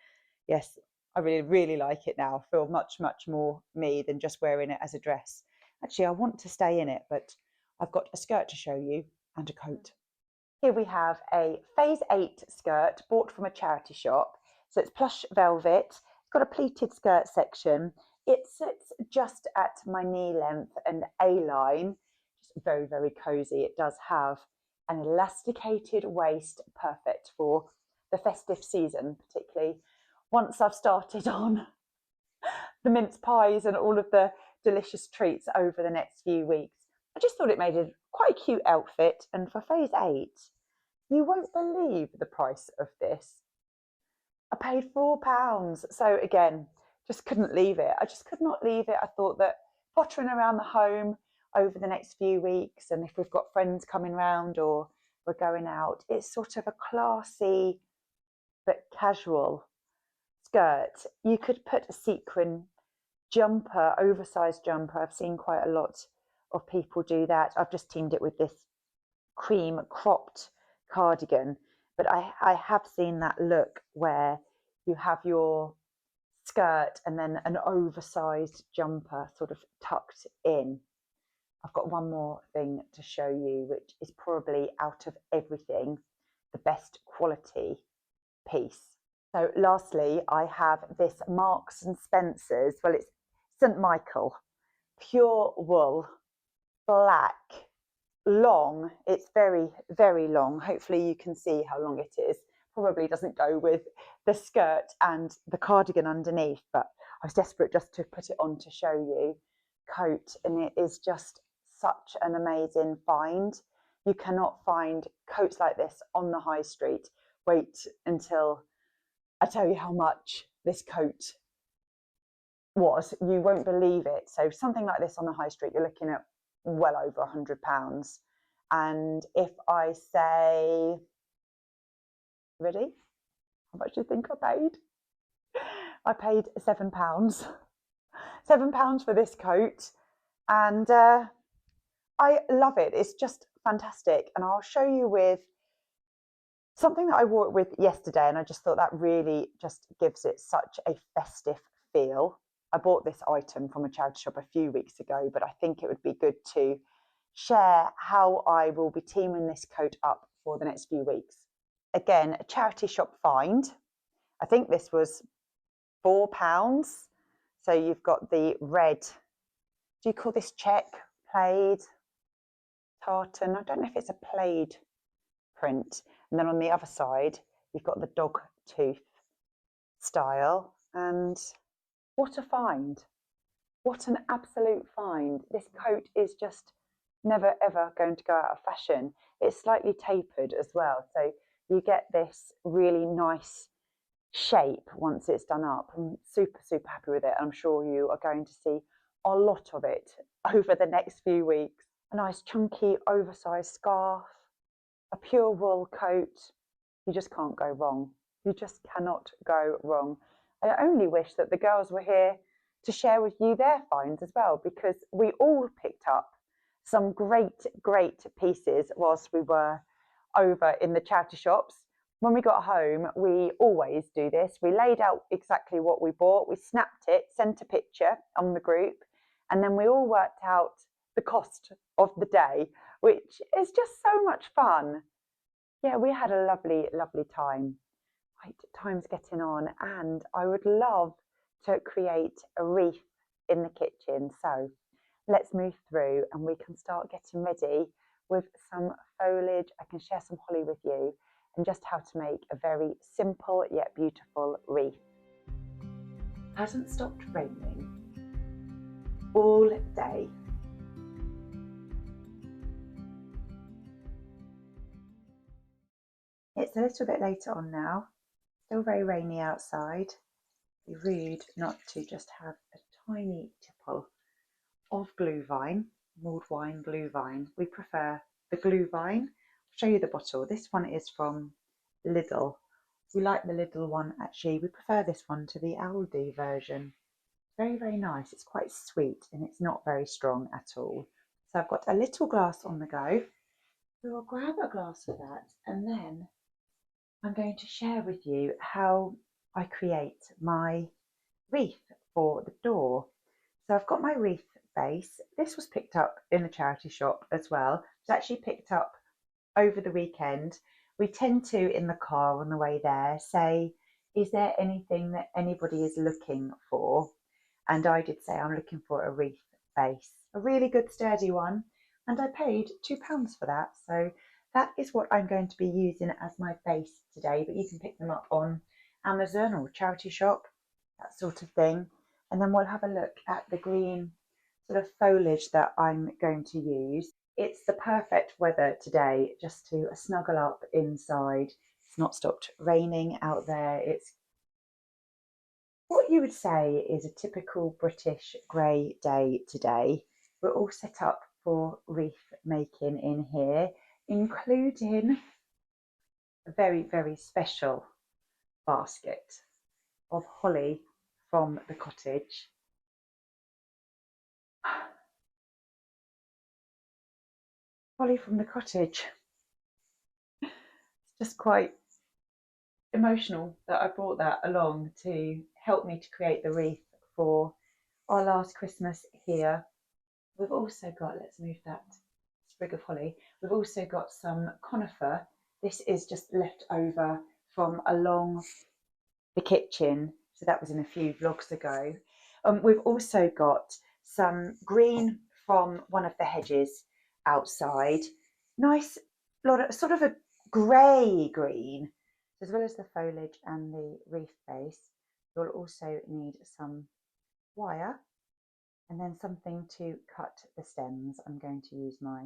Yes, I really, really like it now. I feel much, much more me than just wearing it as a dress. Actually, I want to stay in it, but I've got a skirt to show you and a coat. Here we have a Phase 8 skirt bought from a charity shop. So it's plush velvet. It's got a pleated skirt section. It sits just at my knee length and A-line. Just very, very cozy. It does have an elasticated waist, perfect for the festive season, particularly once I've started on the mince pies and all of the delicious treats over the next few weeks. I just thought it made a quite a cute outfit, and for Phase 8, you won't believe the price of this. I paid £4. So again, just couldn't leave it. I just could not leave it. I thought that pottering around the home over the next few weeks, and if we've got friends coming round or we're going out, it's sort of a classy but casual skirt. You could put a sequin jumper, oversized jumper. I've seen quite a lot of people do that. I've just teamed it with this cream cropped cardigan, but I have seen that look where you have your skirt and then an oversized jumper sort of tucked in. I've got one more thing to show you, which is probably out of everything the best quality piece. So lastly, I have this Marks and Spencer's, well, it's St. Michael, pure wool, black, long. It's very, very long. Hopefully you can see how long it is. Probably doesn't go with the skirt and the cardigan underneath, but I was desperate just to put it on to show you. Coat, and it is just such an amazing find. You cannot find coats like this on the high street. Wait until I tell you how much this coat was. You won't believe it. So something like this on the high street, you're looking at well over £100. And if I say, ready? How much do you think I paid? I paid £7. £7 for this coat, and I love it. It's just fantastic. And I'll show you with something that I wore it with yesterday, and I just thought that really just gives it such a festive feel. I bought this item from a charity shop a few weeks ago, but I think it would be good to share how I will be teaming this coat up for the next few weeks. Again, a charity shop find. I think this was £4. So you've got the red, do you call this check, plaid, tartan? I don't know if it's a plaid print. And then on the other side, you've got the dog tooth style. And what a find. What an absolute find. This coat is just never ever going to go out of fashion. It's slightly tapered as well. So you get this really nice shape once it's done up. I'm super, super happy with it. I'm sure you are going to see a lot of it over the next few weeks. A nice chunky oversized scarf, a pure wool coat. You just can't go wrong. You just cannot go wrong. I only wish that the girls were here to share with you their finds as well, because we all picked up some great, great pieces whilst we were over in the charity shops. When we got home, we always do this. We laid out exactly what we bought, we snapped it, sent a picture on the group, and then we all worked out the cost of the day, which is just so much fun. Yeah, we had a lovely, lovely time. Right, time's getting on, and I would love to create a wreath in the kitchen. So let's move through and we can start getting ready with some foliage. I can share some holly with you and just how to make a very simple yet beautiful wreath. Hasn't stopped raining all day. It's a little bit later on now, still very rainy outside. It'd be rude not to just have a tiny tipple of glue vine, mulled wine glue vine. We prefer the glue vine. I'll show you the bottle. This one is from Lidl. We like the Lidl one actually. We prefer this one to the Aldi version. Very, very nice. It's quite sweet and it's not very strong at all. So I've got a little glass on the go. We will grab a glass of that, and then I'm going to share with you how I create my wreath for the door. So I've got my wreath base. This was picked up in the charity shop as well. It was actually picked up over the weekend. We tend to, in the car on the way there, say, is there anything that anybody is looking for? And I did say I'm looking for a wreath base, a really good sturdy one. And I paid £2 for that. So that is what I'm going to be using as my base today. But you can pick them up on Amazon or charity shop, that sort of thing. And then we'll have a look at the green sort of foliage that I'm going to use. It's the perfect weather today just to snuggle up inside. It's not stopped raining out there. It's what you would say is a typical British grey day today. We're all set up for wreath making in here, including a very, very special basket of holly from the cottage. holly from the cottage. It's just quite emotional that I brought that along to help me to create the wreath for our last Christmas here. We've also got, let's move that sprig of holly, we've also got some conifer. This is just left over from along the kitchen, so that was in a few vlogs ago. We've also got some green from one of the hedges outside. Nice, lot of sort of a grey green, as well as the foliage and the wreath base. You'll also need some wire and then something to cut the stems. I'm going to use my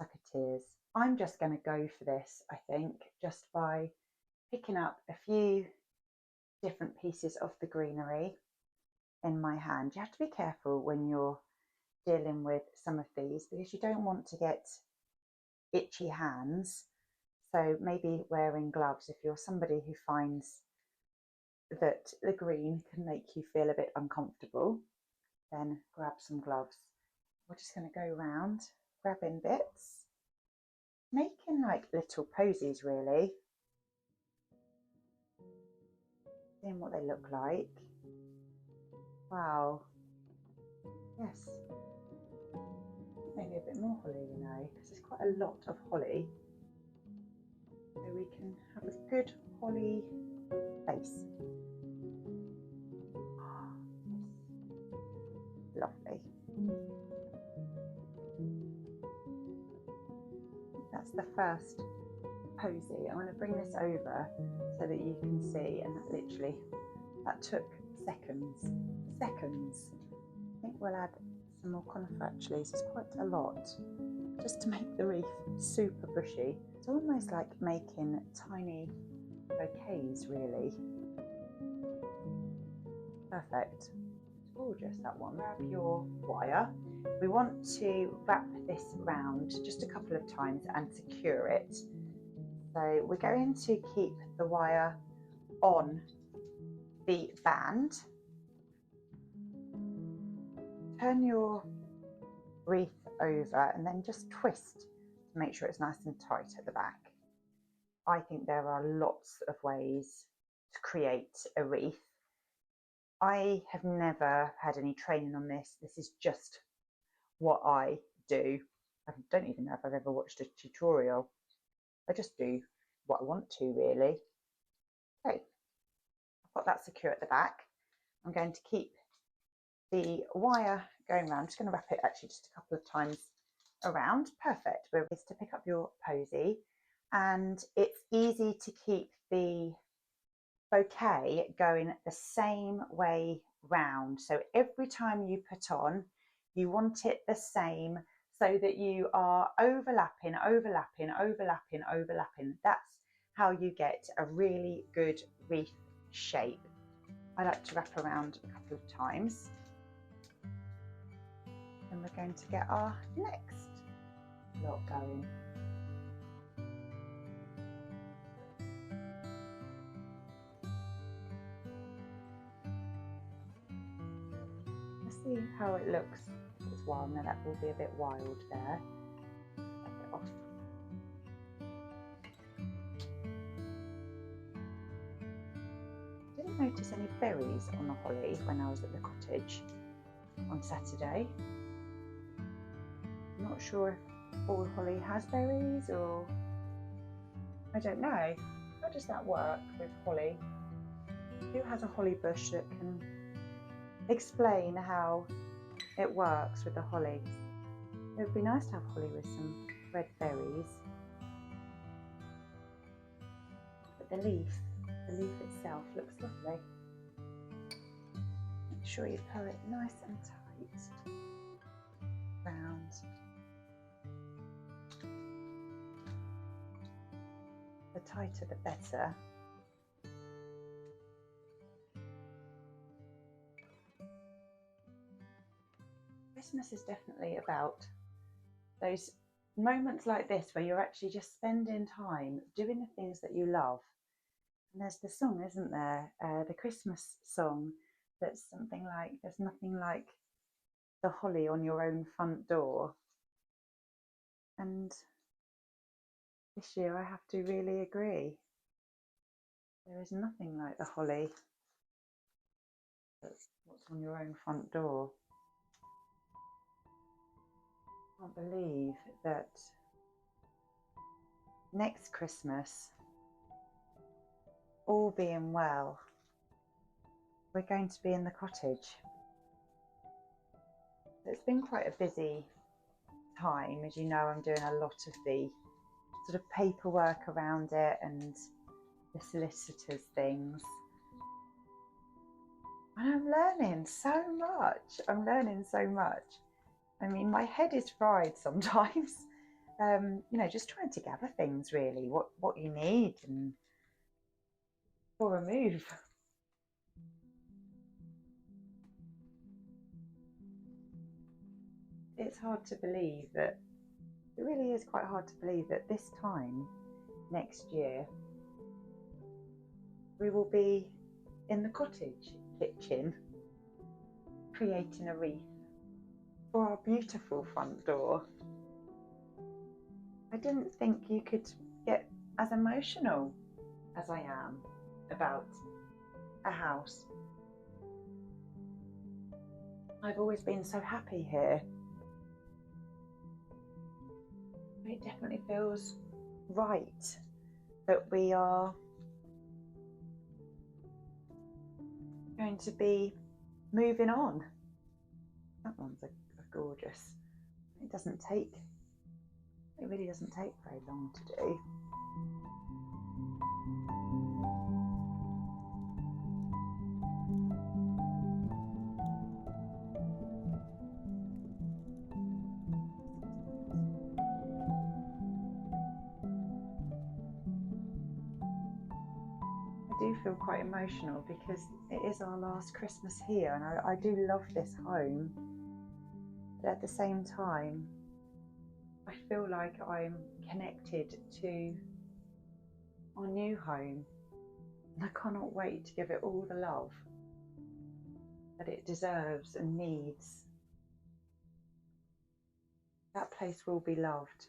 sucketeers. I'm just going to go for this, I think, just by picking up a few different pieces of the greenery in my hand. You have to be careful when you're dealing with some of these because you don't want to get itchy hands. So maybe wearing gloves if you're somebody who finds that the green can make you feel a bit uncomfortable, then grab some gloves. We're just going to go around grabbing bits, making like little posies really, seeing what they look like. Wow, yes, maybe a bit more holly, you know, because there's quite a lot of holly, so we can have a good holly base. Oh, yes. Lovely. That's the first posy. I'm going to bring this over so that you can see, and that took seconds. I think we'll add some more conifer actually, so it's quite a lot, just to make the wreath super bushy. It's almost like making tiny bouquets really. Perfect. Gorgeous, that one. Grab your wire. We want to wrap this round just a couple of times and secure it. So we're going to keep the wire on the band. Turn your wreath over and then just twist to make sure it's nice and tight at the back. I think there are lots of ways to create a wreath. I have never had any training on this. This is just what I do. I don't even know if I've ever watched a tutorial. I just do what I want to really. Okay, I've got that secure at the back. I'm going to keep the wire going around. I'm just going to wrap it actually just a couple of times around. Perfect. We're ready to pick up your posy, and it's easy to keep the bouquet going the same way round. So every time you put on, you want it the same so that you are overlapping. That's how you get a really good wreath shape. I like to wrap around a couple of times. And we're going to get our next lot going. Let's see how it looks. It's wild. Now that will be a bit wild there. A bit off. Didn't notice any berries on the holly when I was at the cottage on Saturday. I'm not sure if all holly has berries, or I don't know. How does that work with holly? Who has a holly bush that can explain how it works with the holly? It would be nice to have holly with some red berries. But the leaf itself looks lovely. Make sure you pull it nice and tight round. The tighter the better. Christmas is definitely about those moments like this where you're actually just spending time doing the things that you love. And there's the song, isn't there? The Christmas song that's something like, there's nothing like the holly on your own front door. And This year I have to really agree. There is nothing like the holly that's what's on your own front door. I can't believe that next Christmas, all being well, we're going to be in the cottage. It's been quite a busy time. As you know, I'm doing a lot of the sort of paperwork around it and the solicitors things. And I'm learning so much. I mean, my head is fried sometimes. You know, just trying to gather things really, what you need and for a move. It's hard to believe that, it really is quite hard to believe that this time next year we will be in the cottage kitchen creating a wreath for our beautiful front door. I didn't think you could get as emotional as I am about a house. I've always been so happy here. It definitely feels right that we are going to be moving on. That one's a gorgeous. It really doesn't take very long to do. I do feel quite emotional because it is our last Christmas here, and I do love this home, but at the same time I feel like I'm connected to our new home, and I cannot wait to give it all the love that it deserves and needs. That place will be loved,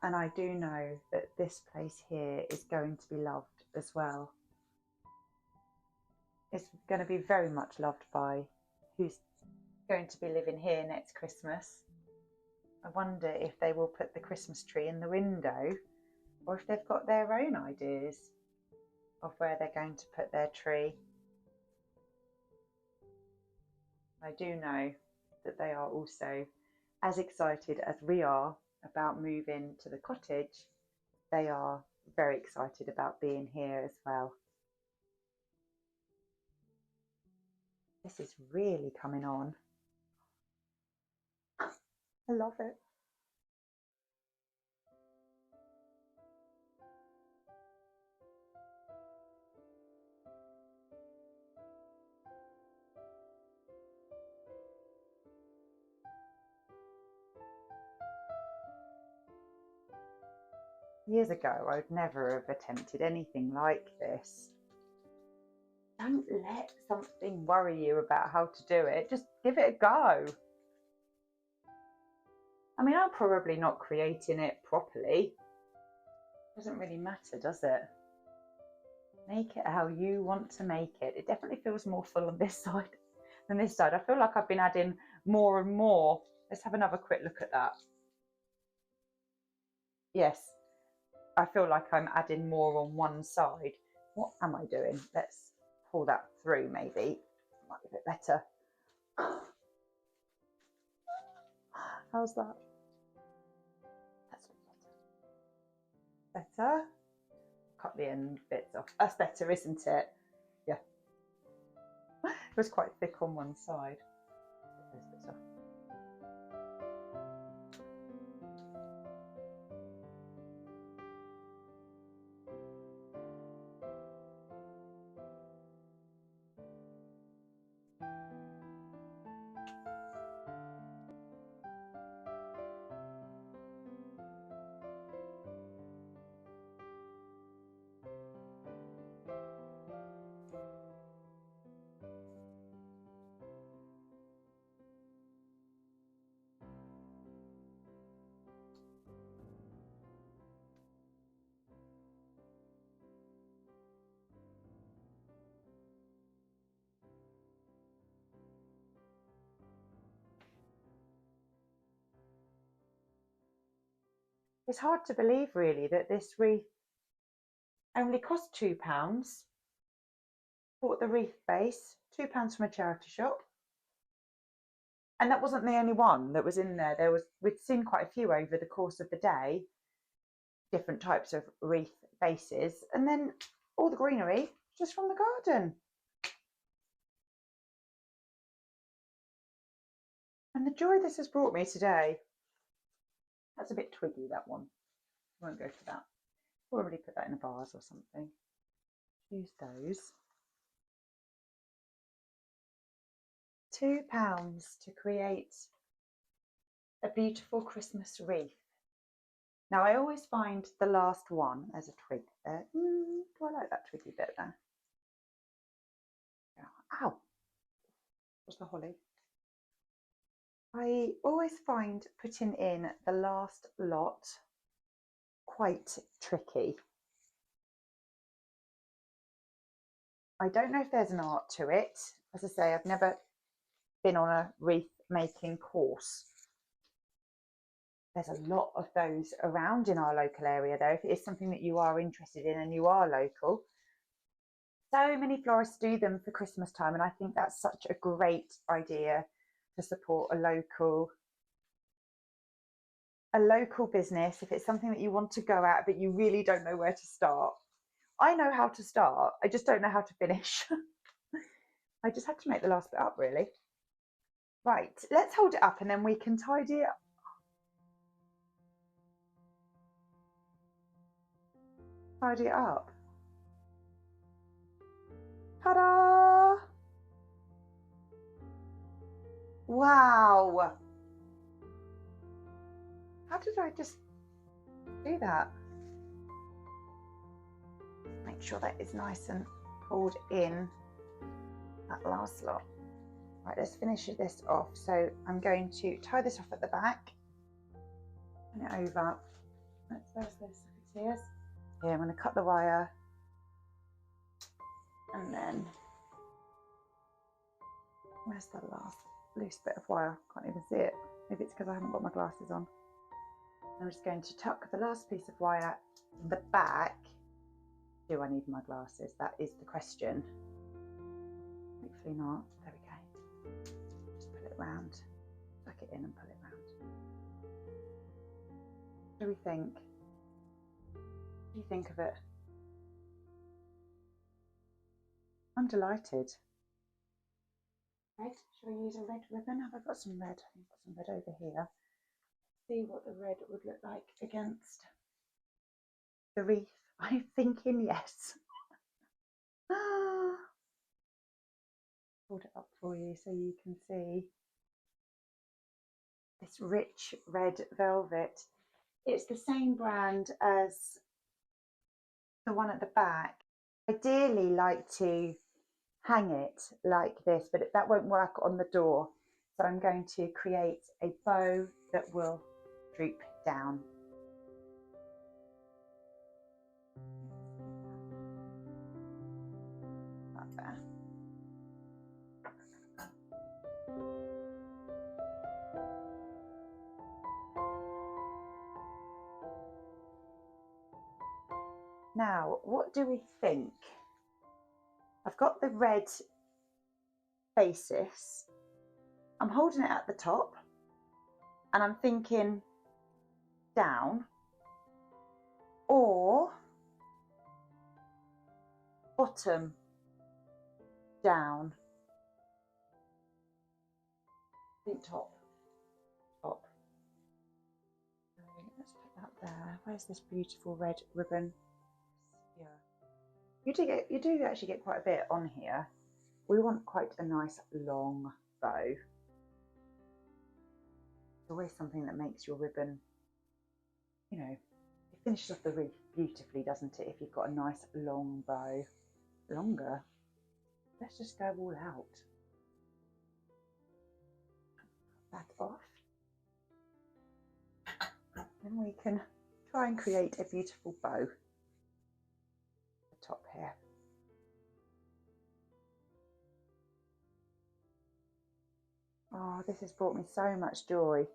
and I do know that this place here is going to be loved as well. It's going to be very much loved by who's going to be living here next Christmas. I wonder if they will put the Christmas tree in the window, or if they've got their own ideas of where they're going to put their tree. I do know that they are also as excited as we are about moving to the cottage. They are very excited about being here as well. This is really coming on. I love it. Years ago, I'd never have attempted anything like this. Don't let something worry you about how to do it. Just give it a go. I mean, I'm probably not creating it properly. Doesn't really matter, does it? Make it how you want to make it. It definitely feels more full on this side than this side. I feel like I've been adding more and more. Let's have another quick look at that. Yes, I feel like I'm adding more on one side. What am I doing? Let's pull that through maybe. Might be a bit better. How's that? That's better. Better? Cut the end bits off. That's better, isn't it? Yeah. It was quite thick on one side. Put those bits off. It's hard to believe really that this wreath only cost £2. Bought the wreath base, £2 from a charity shop. And that wasn't the only one that was in there. We'd seen quite a few over the course of the day, different types of wreath bases, and then all the greenery just from the garden. And the joy this has brought me today. That's a bit twiggy, that one. Won't go for that. Probably put that in a vase or something. Use those. £2 to create a beautiful Christmas wreath. Now I always find the last one, there's a twig there. Do I like that twiggy bit there? Ow! What's the holly? I always find putting in the last lot quite tricky. I don't know if there's an art to it. As I say, I've never been on a wreath making course. There's a lot of those around in our local area though, if it is something that you are interested in and you are local. So many florists do them for Christmas time, and I think that's such a great idea to support a local business if it's something that you want to go at but you really don't know where to start. I know how to start, I just don't know how to finish. I just had to make the last bit up really. Right, let's hold it up and then we can tidy it up. Tidy it up. Ta-da! Wow! How did I just do that? Make sure that is nice and pulled in, that last lot. Right, let's finish this off. So I'm going to tie this off at the back, turn it over. Where's this? Here, I'm going to cut the wire, and then where's the last loose bit of wire? Can't even see it. Maybe it's because I haven't got my glasses on. I'm just going to tuck the last piece of wire in the back. Do I need my glasses? That is the question. Hopefully not. There we go. Just pull it round, tuck it in and pull it round. What do we think? What do you think of it? I'm delighted. Red? Shall I use a red ribbon? Have I got some red? I've got some red over here. See what the red would look like against the wreath. I'm thinking yes. Hold it up for you so you can see this rich red velvet. It's the same brand as the one at the back. I ideally like to hang it like this, but that won't work on the door. So I'm going to create a bow that will droop down. Like that. Now, what do we think? I've got the red basis. I'm holding it at the top and I'm thinking down or bottom down. I think top. Let's put that there. Where's this beautiful red ribbon? Here. You do actually get quite a bit on here. We want quite a nice long bow. It's always something that makes your ribbon, you know, it finishes off the wreath beautifully, doesn't it? If you've got a nice long bow. Longer. Let's just go all out. Cut that off. Then we can try and create a beautiful bow at the top here. Oh, this has brought me so much joy.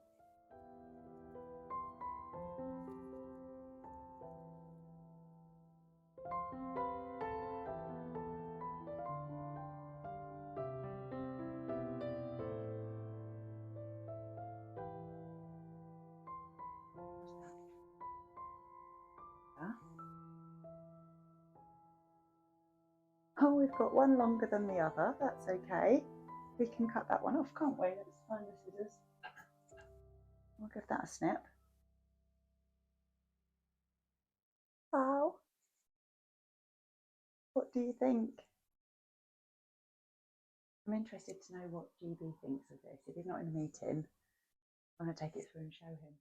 Oh, we've got one longer than the other. That's okay. We can cut that one off, can't we? Let's find the scissors. We'll give that a snip. Oh, what do you think? I'm interested to know what GB thinks of this. If he's not in a meeting, I'm going to take it through and show him.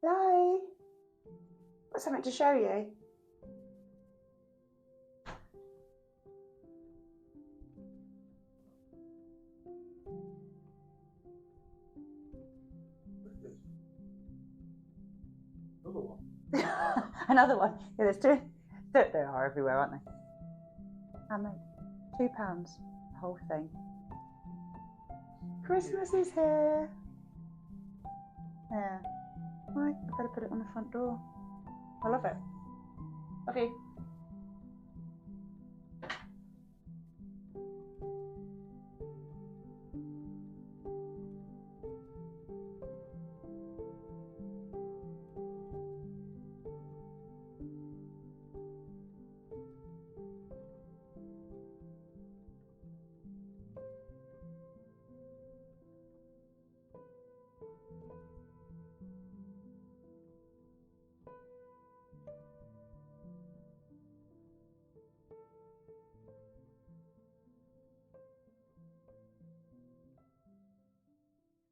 Hello? Got something to show you. Another one. Another one. Yeah, there's two. They are everywhere, aren't they? Handmade. £2, the whole thing. Christmas is here. Yeah. Right, I've got to put it on the front door. I love it. Love you.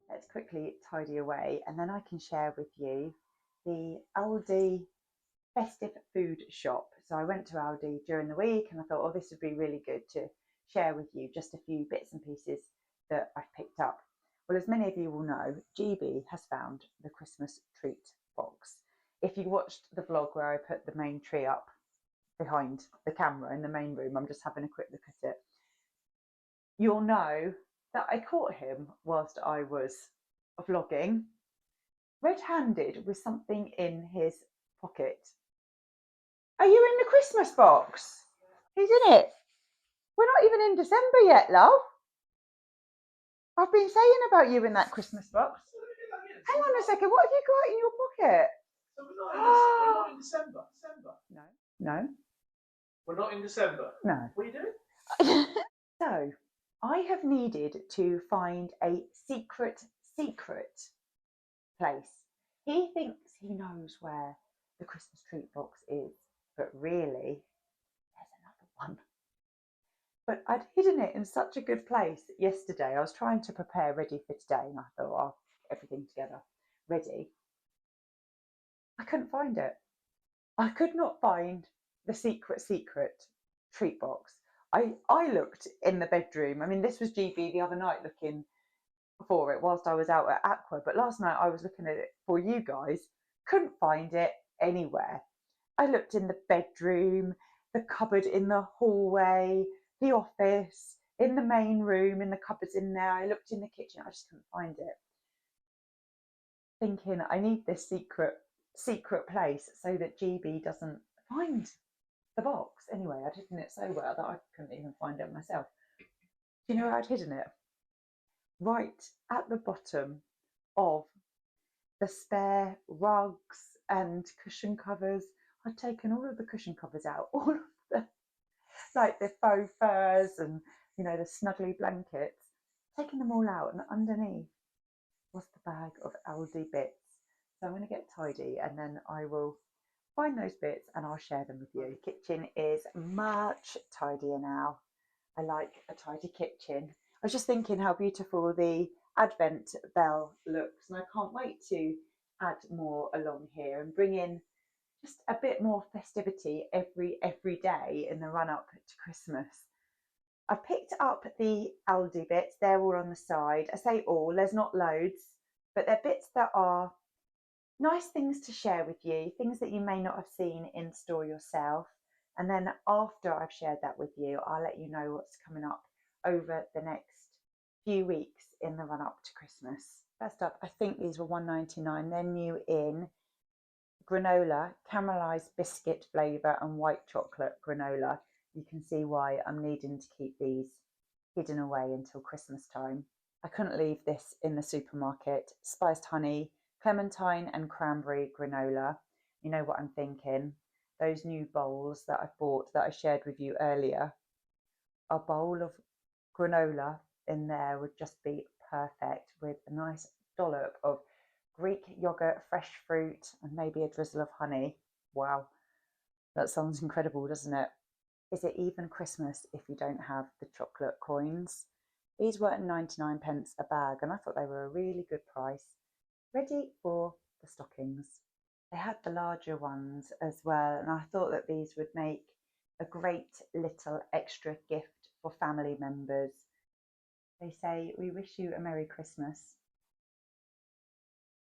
Let's quickly tidy away and then I can share with you the Aldi festive food shop. So I went to Aldi during the week and I thought, oh, this would be really good to share with you just a few bits and pieces that I've picked up. Well, as many of you will know, GB has found the Christmas treat box. If you watched the vlog where I put the main tree up behind the camera in the main room, I'm just having a quick look at it, you'll know that I caught him whilst I was vlogging, red-handed with something in his pocket. Are you in the Christmas box? He's in it. We're not even in December yet, love. I've been saying about you in that Christmas box. Hang on a second, what have you got in your pocket? So we're not in December. No. No. We're not in December. No. What are you doing? So, I have needed to find a secret place. He thinks he knows where the Christmas treat box is, but really, there's another one. But I'd hidden it in such a good place yesterday. I was trying to prepare ready for today, and I thought, I'll get everything together, ready. I couldn't find it. I could not find the secret treat box. I looked in the bedroom. I mean, this was GB the other night looking for it whilst I was out at Aqua, but last night I was looking at it for you guys. Couldn't find it anywhere. I looked in the bedroom, the cupboard in the hallway, the office, in the main room, in the cupboards in there. I looked in the kitchen. I just couldn't find it. Thinking I need this secret place so that GB doesn't find the box. Anyway, I'd hidden it so well that I couldn't even find it myself. Do you know where I'd hidden it? Right at the bottom of the spare rugs and cushion covers. I'd taken all of the cushion covers out, all of the, like the faux furs and, you know, the snuggly blankets, taking them all out, and underneath was the bag of Aldi bits. So I'm going to get tidy and then I will find those bits and I'll share them with you. The kitchen is much tidier now. I like a tidy kitchen. I was just thinking how beautiful the Advent bell looks, and I can't wait to add more along here and bring in just a bit more festivity every day in the run up to Christmas. I picked up the Aldi bits. They're all on the side. I say all, there's not loads, but they're bits that are nice things to share with you, things that you may not have seen in store yourself. And then after I've shared that with you, I'll let you know what's coming up over the next few weeks in the run up to Christmas. First up, I think these were £1.99. They're new in granola, caramelised biscuit flavour and white chocolate granola. You can see why I'm needing to keep these hidden away until Christmas time. I couldn't leave this in the supermarket. Spiced honey, clementine and cranberry granola. You know what I'm thinking. those new bowls that I bought that I shared with you earlier, a bowl of granola in there would just be perfect, with a nice dollop of Greek yogurt, fresh fruit, and maybe a drizzle of honey. Wow, that sounds incredible, doesn't it? Is it even Christmas if you don't have the chocolate coins? These were 99 pence a bag, and I thought they were a really good price. Ready for the stockings. They had the larger ones as well, and I thought that these would make a great little extra gift for family members. They say, "We wish you a Merry Christmas."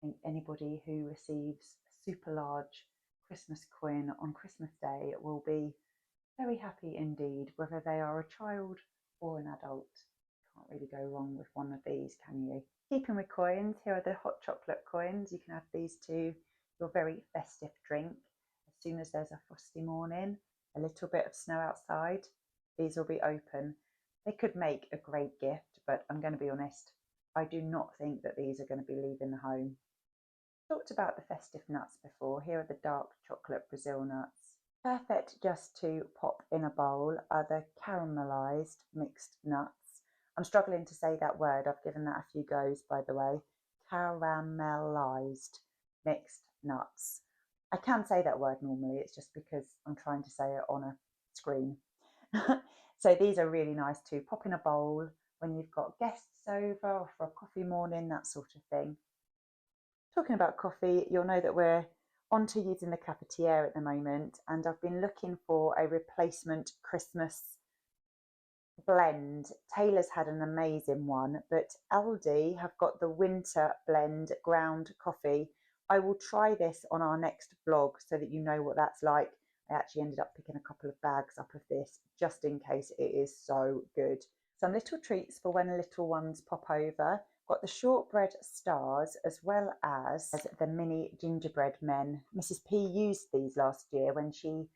I think anybody who receives a super large Christmas coin on Christmas Day will be very happy indeed, whether they are a child or an adult. Can't really go wrong with one of these, can you? Keeping with coins, here are the hot chocolate coins. You can add these to your very festive drink. As soon as there's a frosty morning, a little bit of snow outside, these will be open. They could make a great gift, but I'm going to be honest, I do not think that these are going to be leaving the home. Talked about the festive nuts before. Here are the dark chocolate Brazil nuts. Perfect just to pop in a bowl are the caramelised mixed nuts. I'm struggling to say that word. I've given that a few goes, by the way. Caramelised mixed nuts. I can say that word normally. It's just because I'm trying to say it on a screen. So these are really nice to pop in a bowl when you've got guests over or for a coffee morning, that sort of thing. Talking about coffee, you'll know that we're on to using the cafetiere at the moment, and I've been looking for a replacement Christmas blend. Taylor's had an amazing one, but Aldi have got the winter blend ground coffee. I will try this on our next vlog so that you know what that's like. I actually ended up picking a couple of bags up of this just in case. It is so good. Some little treats for when little ones pop over. Got the shortbread stars as well as the mini gingerbread men. Mrs. P used these last year when she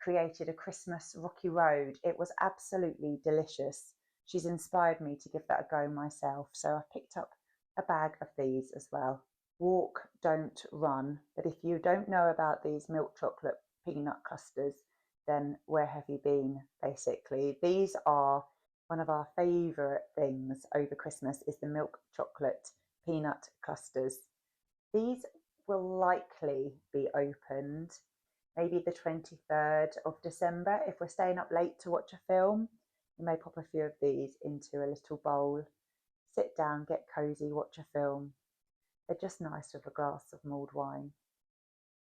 created a Christmas rocky road. It was absolutely delicious. She's inspired me to give that a go myself, so I picked up a bag of these as well. Walk, don't run. But if you don't know about these milk chocolate peanut clusters, then where have you been, basically? These are one of our favourite things over Christmas, is the milk chocolate peanut clusters. These will likely be opened maybe the 23rd of December. If we're staying up late to watch a film, we may pop a few of these into a little bowl, sit down, get cosy, watch a film. They're just nice with a glass of mulled wine.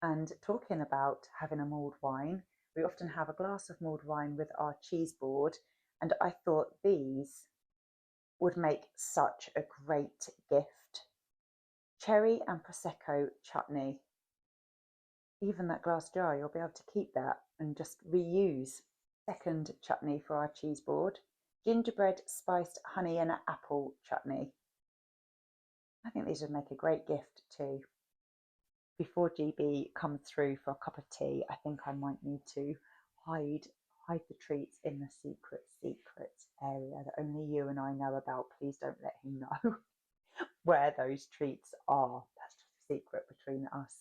And talking about having a mulled wine, we often have a glass of mulled wine with our cheese board, and I thought these would make such a great gift. Cherry and Prosecco chutney. Even that glass jar, you'll be able to keep that and just reuse. Second chutney for our cheese board. Gingerbread, spiced honey and apple chutney. I think these would make a great gift too. Before GB comes through for a cup of tea, I think I might need to hide the treats in the secret area that only you and I know about. Please don't let him know where those treats are. That's just a secret between us.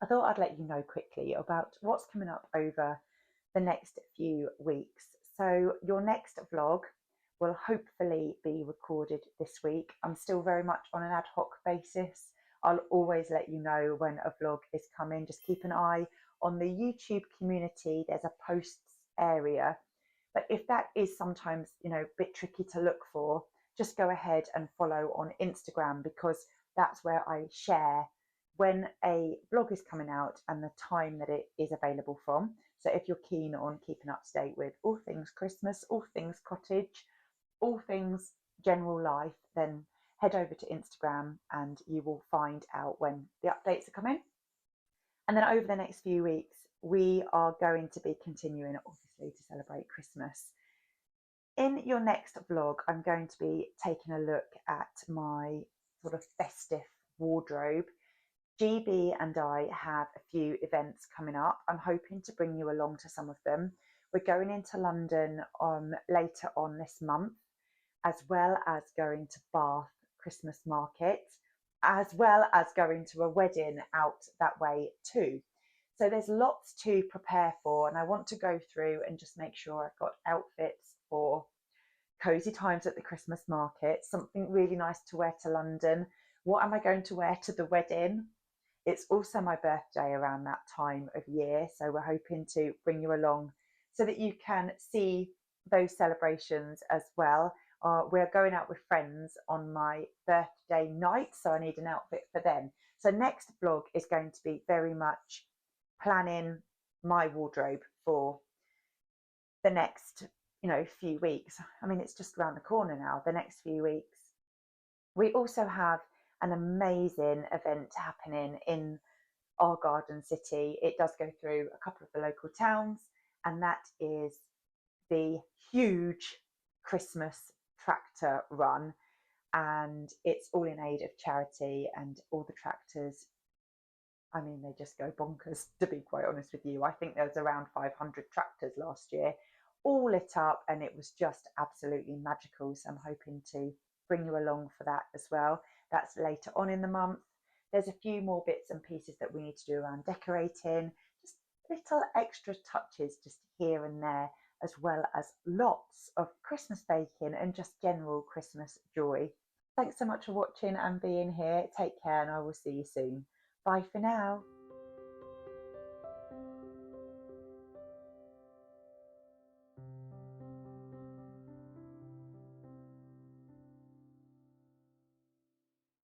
I thought I'd let you know quickly about what's coming up over the next few weeks. So your next vlog will hopefully be recorded this week. I'm still very much on an ad hoc basis. I'll always let you know when a vlog is coming. Just keep an eye on the YouTube community. There's a posts area, but if that is sometimes, you know, a bit tricky to look for, just go ahead and follow on Instagram, because that's where I share when a vlog is coming out and the time that it is available from. So if you're keen on keeping up to date with all things Christmas, all things cottage, all things general life, then head over to Instagram and you will find out when the updates are coming. And then over the next few weeks, we are going to be continuing, obviously, to celebrate Christmas. In your next vlog, I'm going to be taking a look at my sort of festive wardrobe. GB and I have a few events coming up. I'm hoping to bring you along to some of them. We're going into London later on this month, as well as going to Bath Christmas market, as well as going to a wedding out that way too. So there's lots to prepare for, and I want to go through and just make sure I've got outfits for cozy times at the Christmas market, something really nice to wear to London. What am I going to wear to the wedding? It's also my birthday around that time of year, so we're hoping to bring you along so that you can see those celebrations as well. We're going out with friends on my birthday night, so I need an outfit for them. So next vlog is going to be very much planning my wardrobe for the next, few weeks. I mean, it's just around the corner now, the next few weeks. We also have an amazing event happening in our garden city. It does go through a couple of the local towns, and that is the huge Christmas tractor run. And it's all in aid of charity, and all the tractors, I mean, they just go bonkers, to be quite honest with you. I think there was around 500 tractors last year, all lit up, and it was just absolutely magical. So I'm hoping to bring you along for that as well. That's later on in the month. There's a few more bits and pieces that we need to do around decorating, just little extra touches just here and there, as well as lots of Christmas baking and just general Christmas joy. Thanks so much for watching and being here. Take care, and I will see you soon. Bye for now.